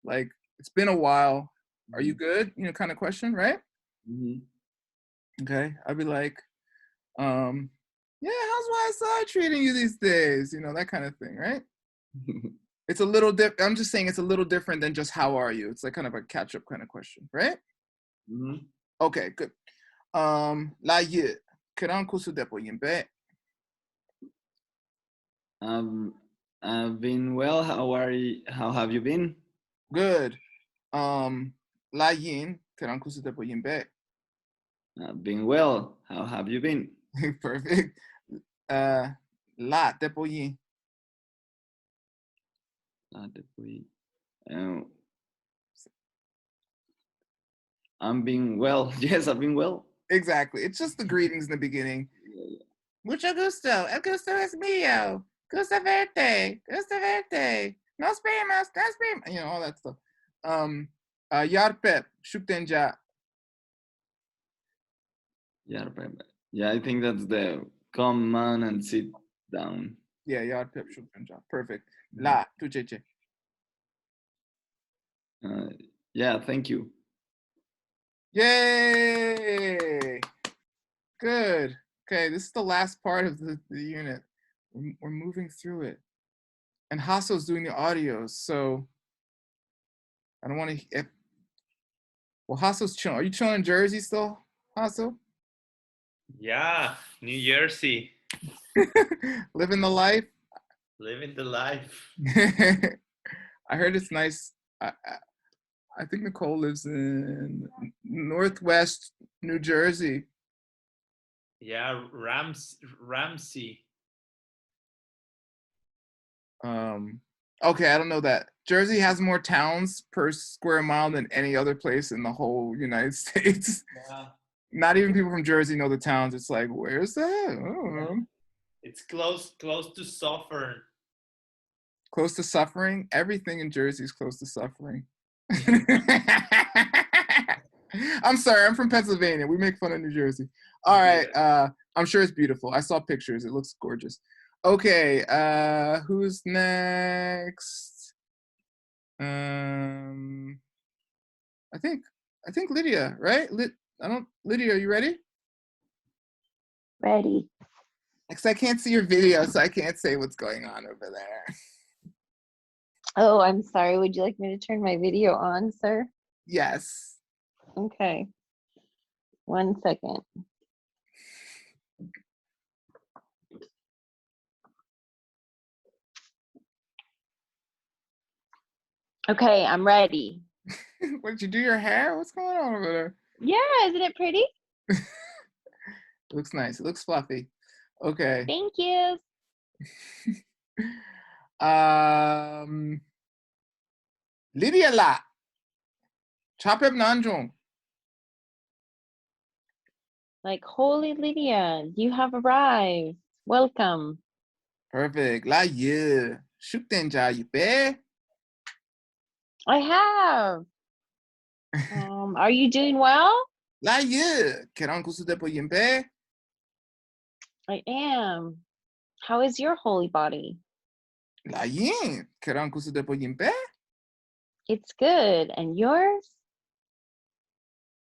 like, it's been a while. Are you good? Kind of question, right? Okay. I'd be like, yeah, how's YSI treating you these days? That kind of thing, right? It's a little I'm just saying it's a little different than just how are you? It's like kind of a catch-up kind of question, right? Okay, good. La ye. Keran kusu depo yimbe. I've been well. How have you been? Good. La yin, kailangan ko sa depo yin be. I've been well. How have you been? Perfect. La depo yin. I'm being well. Yes, I've been well. Exactly. It's just the greetings in the beginning. Mucho gusto. El gusto es mío. Gusto verte. Gusto verte. Nos vemos. Nos vemos. You know, all that stuff. Yarpep. Shuktenja. Yeah, I think that's the come on and sit down. Yeah, yarpep. Shuktenja. Perfect. La. Tucheche. Yeah, thank you. Yay! Good. Okay, this is the last part of the unit. We're moving through it. And Hasso's doing the audios, so I don't want to... Well, Hasso's chilling. Are you chilling in Jersey still, Hasso? Yeah, New Jersey, Living the life? living the life. I heard it's nice. I think Nicole lives in Northwest New Jersey. Yeah, Ramsey. Okay, I don't know that. Jersey has more towns per square mile than any other place in the whole United States. Yeah. Not even people from Jersey know the towns. It's like, where's that? I don't know. It's close to Suffern. Close to suffering? Everything in Jersey is close to suffering. I'm sorry, I'm from Pennsylvania. We make fun of New Jersey. All right, I'm sure it's beautiful. I saw pictures. It looks gorgeous. Okay, who's next? I think Lydia, right? Lydia, are you ready? Ready. Because I can't see your video, so I can't say what's going on over there. Oh, I'm sorry. Would you like me to turn my video on, sir? Yes. Okay. 1 second. Okay, I'm ready. What, did you do your hair? What's going on over there? Yeah, isn't it pretty? It looks nice. It looks fluffy. Okay. Thank you. Lydia la. Chapep nanjong. Like, holy Lydia, you have arrived. Welcome. Perfect. La ye. Shuktenja yipe. I have. Are you doing well? La ye. Keran kusudepo yimpe. I am. How is your holy body? La yin. Keran kusudepo yimpe. It's good. And yours?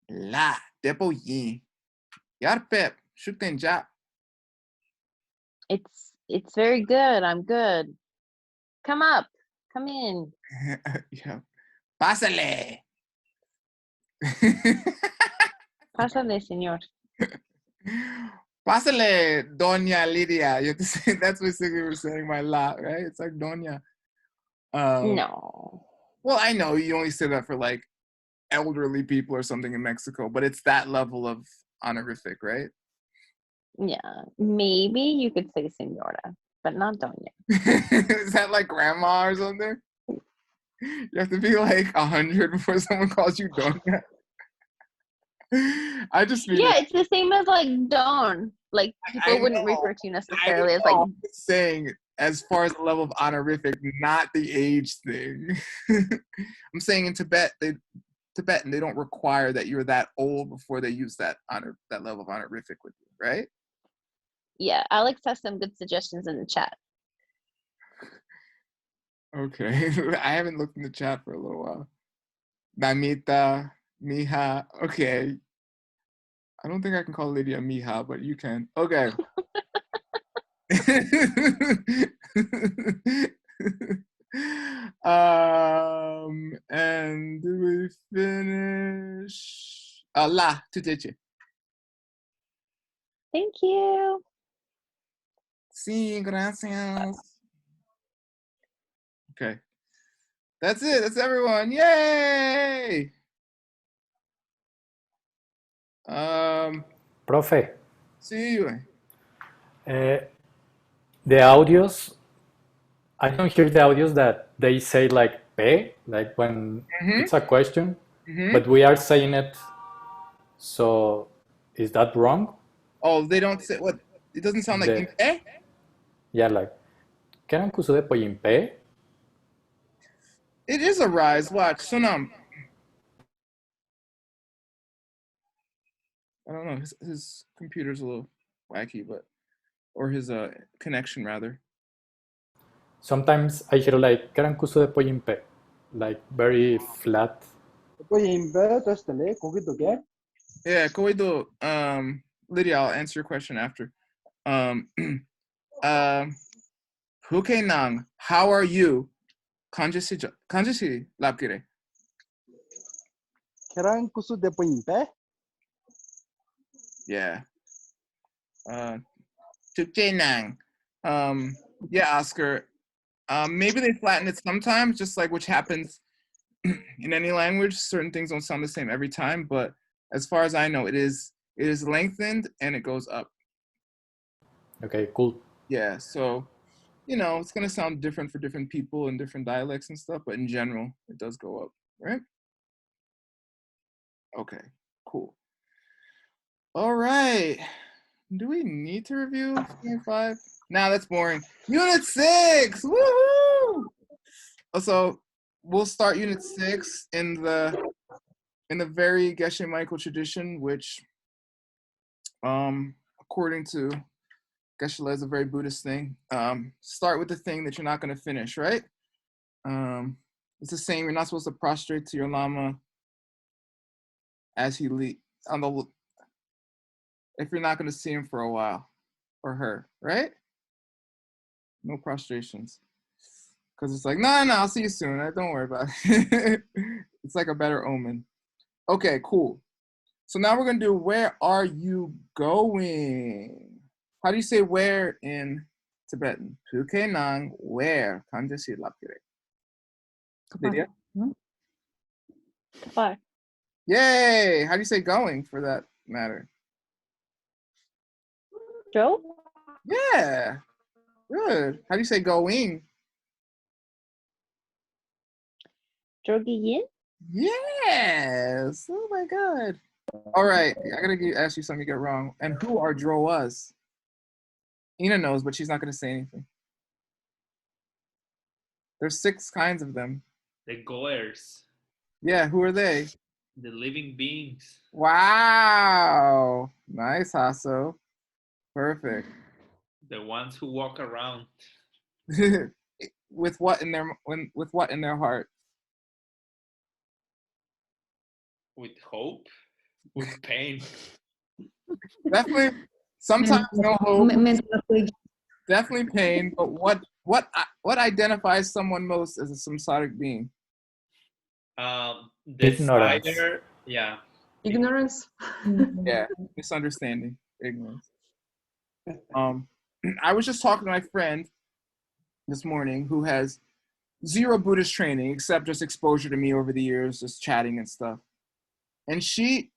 La. Depo yin. Yarpep. Shuktenja. It's very good. I'm good. Come up. Come in. Yeah. Pásale. Pásale, señor. Pásale, Doña Lydia. You have to say, that's basically we're saying my la, right? It's like Doña. No. Well, I know you only say that for like elderly people or something in Mexico, but it's that level of honorific, right? Yeah. Maybe you could say señora, but not doña. Is that like grandma or something? You have to be like 100 before someone calls you Doña. I just mean Yeah, it's the same as like don. Like people wouldn't refer to you necessarily as like. I'm just saying, as far as the level of honorific, not the age thing. I'm saying in Tibetan, they don't require that you're that old before they use that level of honorific with you, right? Yeah, Alex has some good suggestions in the chat. Okay, I haven't looked in the chat for a little while. Namita, Mija, okay. I don't think I can call Lydia Mija, but you can. Okay. And did we finish? La, tuteche. Thank you. Sí, gracias. Okay. That's it. That's everyone. Yay! Profe, See you. the audios, I don't hear the audios that they say like P, like when Mhm. it's a question, Mhm. but we are saying it. So is that wrong? Oh, they don't say what? It doesn't sound like The, impe? yeah, like, kailan kuso de poyimpe? It is a rise. Watch. Sunam. I don't know. His computer's a little wacky, but or his connection rather. Sometimes I hear like, kailan kuso de poyimpe? Like very flat. Poyimpe, tostale, kogido ge. Yeah, Koido, Lydia, I'll answer your question after. Hukenang, how are you? Kanjisi lapkire. Kerang kusu de poyimpe. Yeah. Chukenang. Yeah, Oscar. Maybe they flatten it sometimes, just like which happens in any language. Certain things don't sound the same every time, but as far as I know, it is lengthened and it goes up. Okay, cool. Yeah, so it's gonna sound different for different people and different dialects and stuff, but in general, it does go up, right? Okay, cool. All right. Do we need to review Unit 5? Nah, that's boring. Unit 6! Woohoo! So we'll start Unit 6 in the very Geshe Michael tradition, which according to Geshe is a very Buddhist thing. Start with the thing that you're not gonna finish, right? It's the same. You're not supposed to prostrate to your lama as he if you're not going to see him for a while, or her, right? No prostrations, because it's like, no, I'll see you soon. Don't worry about it. It's like a better omen. Okay, cool. So now we're gonna do where are you going? How do you say where in Tibetan? Puke nang where? Kanjashi lapire. Lydia? Kapar. Yay! How do you say going for that matter? Joe? Yeah, good. How do you say going? Jogiyin? Yes. Oh my god. All right, I gotta ask you something you get wrong. And who are Droas? Ina knows, but she's not gonna say anything. There's 6 kinds of them. The goers, Yeah, who are they? the living beings. Wow. Nice, Hasso. Perfect. The ones who walk around. With what in their heart? With hope, with pain. Definitely. Sometimes no hope. Mental equation. Definitely pain. But what identifies someone most as a samsaric being? The Ignorance. spider, yeah. Ignorance. Yeah, misunderstanding, ignorance. I was just talking to my friend this morning who has 0 Buddhist training except just exposure to me over the years, just chatting and stuff. And she's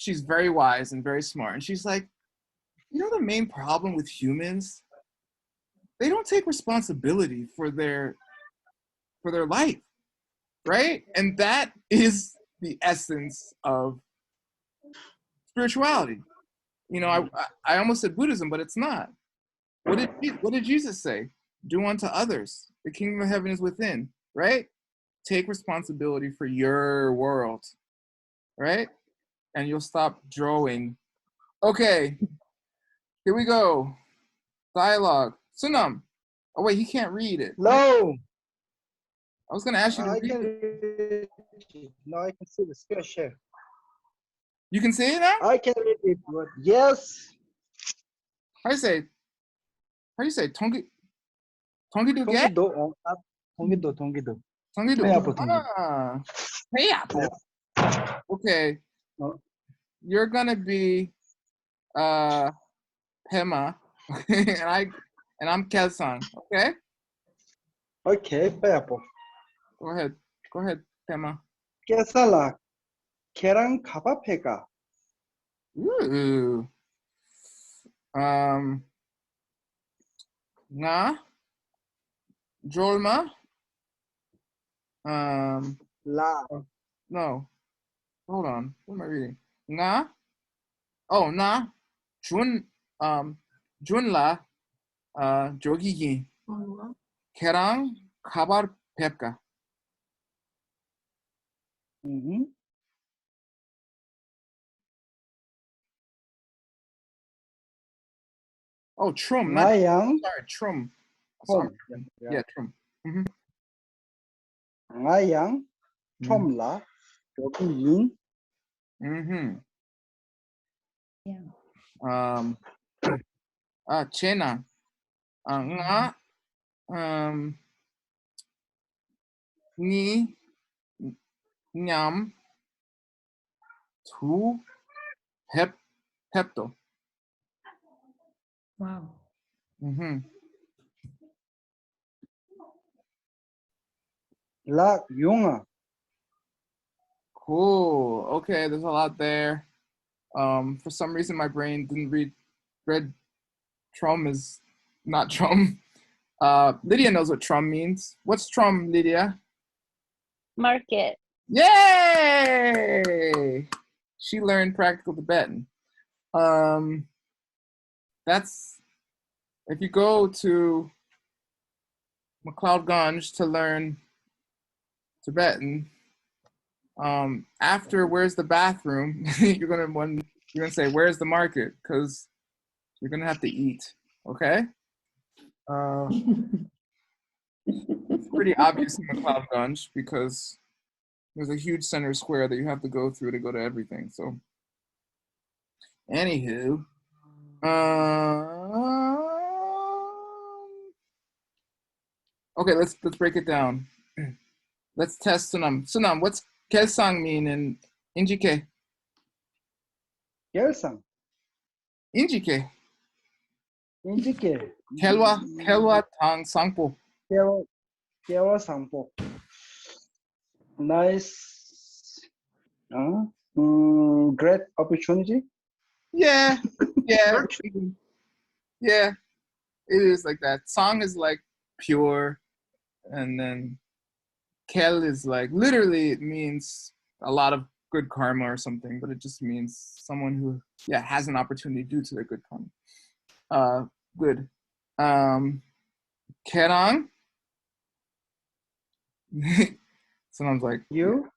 very wise and very smart. And she's like, the main problem with humans, they don't take responsibility for their life, right? And that is the essence of spirituality. I almost said Buddhism, but it's not. What did Jesus say? Do unto others. The kingdom of heaven is within, right? Take responsibility for your world, right? And you'll stop drawing. Okay, here we go. Dialogue. Sunam. Oh wait, he can't read it. No. I was gonna ask you to I read can it. read it. Now I can see the screen share. You can see it now? I can read it. But yes. How do you say? Tongi do get? Tongido on up. Tongido. Tongi do. Hey, Tongi. Ah. Hey, Apple. Okay. Oh. You're gonna be Pema. and I'm Kelsan. Okay? Okay, Purple. Go ahead. Go ahead, Tema. 깨살라 계란 카바페가. Ooh. Nga. Jolma. 라 No. Hold on. What am I reading? Nga. Oh, na. Junla. Jogigi. Kerang kabar pepka. Mhm. Oh, trum. Not 나양 sorry, trum. 톰. Sorry. Yeah, trum. Mm-hmm. 나양 톰라 여기인 Mm-hmm. Yeah. Chena. Nga. Ni. Nyam. Tu. Pepto. Wow. Mm-hmm. 라 용아 Cool. Okay, there's a lot there. For some reason, my brain didn't read trum is not trum. Lydia knows what trum means. What's trum, Lydia? Market. Yay! She learned practical Tibetan. That's if you go to McLeod to learn Tibetan. After where's the bathroom, you're gonna say where's the market, because you're gonna have to eat. Okay. It's pretty obvious in McLeod because there's a huge center square that you have to go through to go to everything. So, anywho, okay, let's break it down. Let's test Sunam. Sunam, what's Kelsang mean in Injike? 결상 Injike. 인지께 Kelwa Tang Sangpo. 깨워 상보 nice great opportunity Yeah, yeah, yeah. It is like that. Sang is like pure, and then Kel is like literally it means a lot of good karma or something, but it just means someone who has an opportunity due to their good karma. Good. Kerang. Someone's like you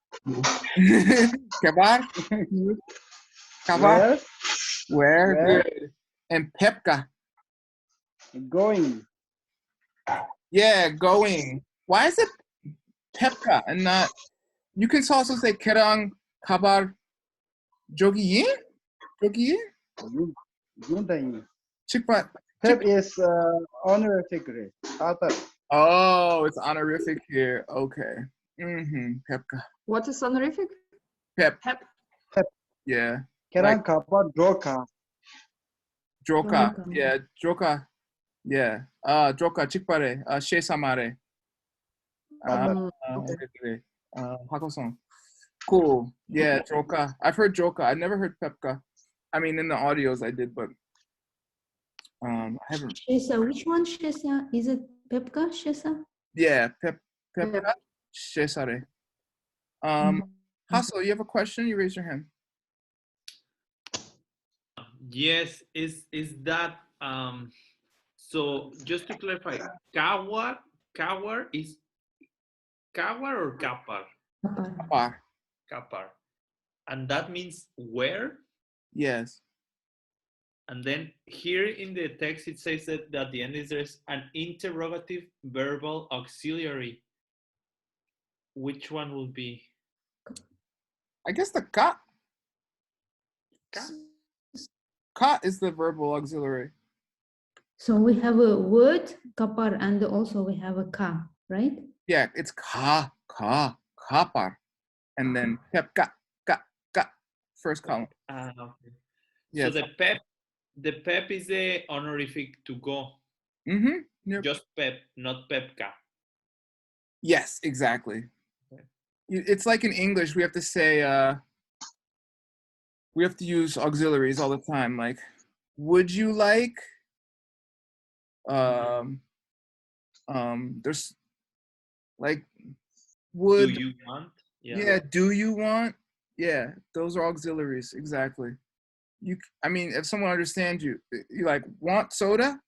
Kabar. Kabar. Where? Where? Good. And Pepka. going Yeah, going. Why is it Pepka and not? You can also say Kerang Kabar Jogiyin? Jogiyin? 윤다인 Chikpa. Pep is honorific 따뜻 Oh, it's honorific here. Okay. Pepka. What is honorific? Pep. Pep. Yeah. 계란 가봐 조카 Joka. Joka. Yeah. Joka. Yeah. Joka Chikpare. She Samare. Okay. Hakosong. Cool. Yeah, Joka. I've heard Joka. I never heard Pepka. I mean, in the audios I did, but I haven't. Shesa, which one Shesa? Is it Pepka Shesa? Yeah, Pepka. Shesare. Hasso, you have a question? You raise your hand. Yes, is that so just to clarify, kawar is kawar or kapar? Kapar. Kapar. And that means where? Yes. And then here in the text it says that at the end is there's an interrogative verbal auxiliary. Which one will be? I guess the ka. Ka? Ka is the verbal auxiliary. So we have a word kapar and also we have a ka, right? Yeah, it's kapar. And then Pepka, ka, first column. Okay. Yes. So the pep is the honorific to go. Yep. Just pep, not pepka. Yes, exactly. Okay. it's like in English, we have to say, we have to use auxiliaries all the time. Like, would you like, there's like, Do would, you want? yeah, do you want? Yeah, those are auxiliaries, exactly. I mean, if someone understands you, you like, want soda?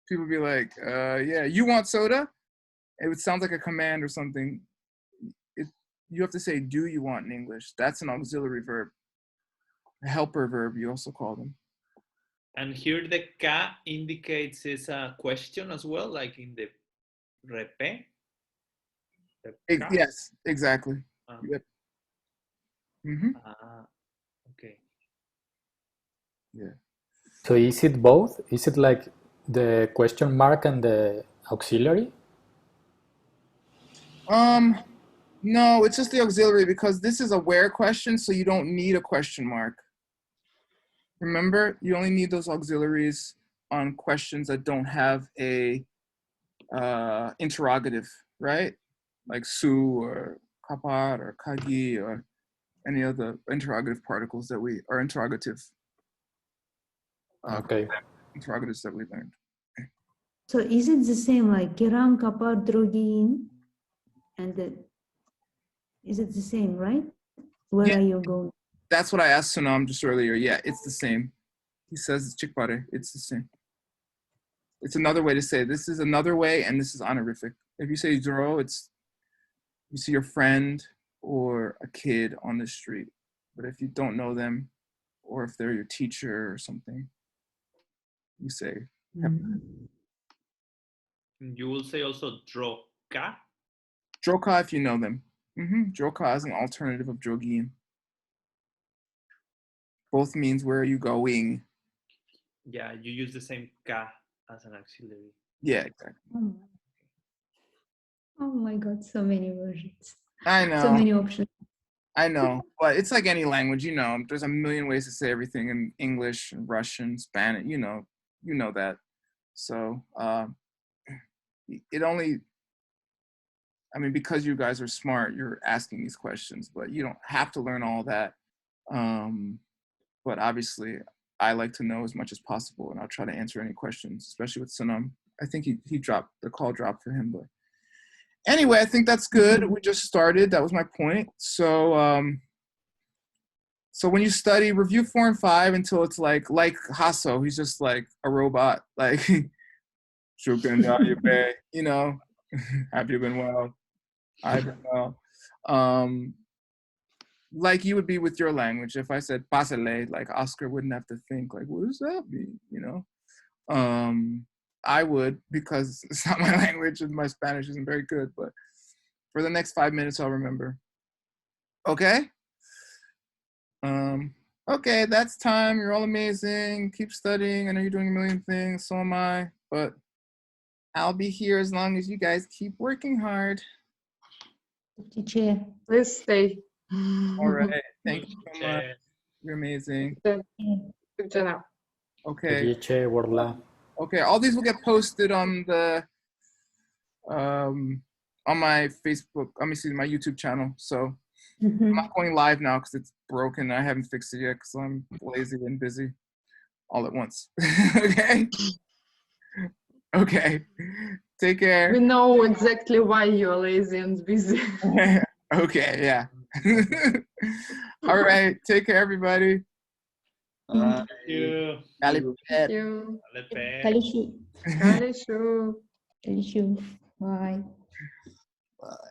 People be like, yeah, you want soda? It would sound like a command or something. You have to say, do you want in English? That's an auxiliary verb. A helper verb, you also call them. And here the ka indicates is a question as well, like in the repe. The ka. Yes, exactly. Yep. Okay. Yeah. So is it both? Is it like the question mark and the auxiliary? No, it's just the auxiliary because this is a where question, so you don't need a question mark. Remember, you only need those auxiliaries on questions that don't have a interrogative, right? Like su or kapat or kagi or any of the interrogative particles that we are interrogative. Okay. Interrogatives that we learned. So is it the same like kiram kapar drogin? And is it the same, right? Where are you going? That's what I asked Sunam just earlier. Yeah, it's the same. He says it's chikpare. It's the same. It's another way to say it. This is another way, and this is honorific. If you say zoro, it's you see your friend or a kid on the street. But if you don't know them, or if they're your teacher or something, you say. You will say also droka. Droka if you know them. Droka is an alternative of drogin. Both means where are you going? Yeah, you use the same ka as an auxiliary. Yeah, exactly. Oh my God, so many versions. I know. So many options. I know, but it's like any language, you know. There's a million ways to say everything in English, Russian, Spanish. You know that. So it only. I mean, because you guys are smart, you're asking these questions, but you don't have to learn all that. But obviously, I like to know as much as possible, and I'll try to answer any questions, especially with Sanam. I think he dropped the call dropped for him, but anyway, I think that's good. We just started. That was my point. So so when you study, review 4 and 5 until it's like Hasso, he's just like a robot, like Shukran, you know, have you been well? I've been well. Like you would be with your language. If I said pasele, like Oscar wouldn't have to think like, what does that mean? You know? I would, because it's not my language and my Spanish isn't very good, but for the next 5 minutes I'll remember. Okay? Okay, that's time. You're all amazing. Keep studying. I know you're doing a million things, so am I, but I'll be here as long as you guys keep working hard. Teacher. Please stay. All right. Thank you so much. You're amazing. Good job. Okay. Okay, all these will get posted on the on my Facebook, let me see, my YouTube channel. So I'm not going live now because it's broken. I haven't fixed it yet because I'm lazy and busy all at once. Okay. Okay. Take care. We know exactly why you're lazy and busy. Okay, yeah. All right. Take care, everybody. Thank you. Thank you. Kalishu. Kalishu. Kalishu. Bye. Bye.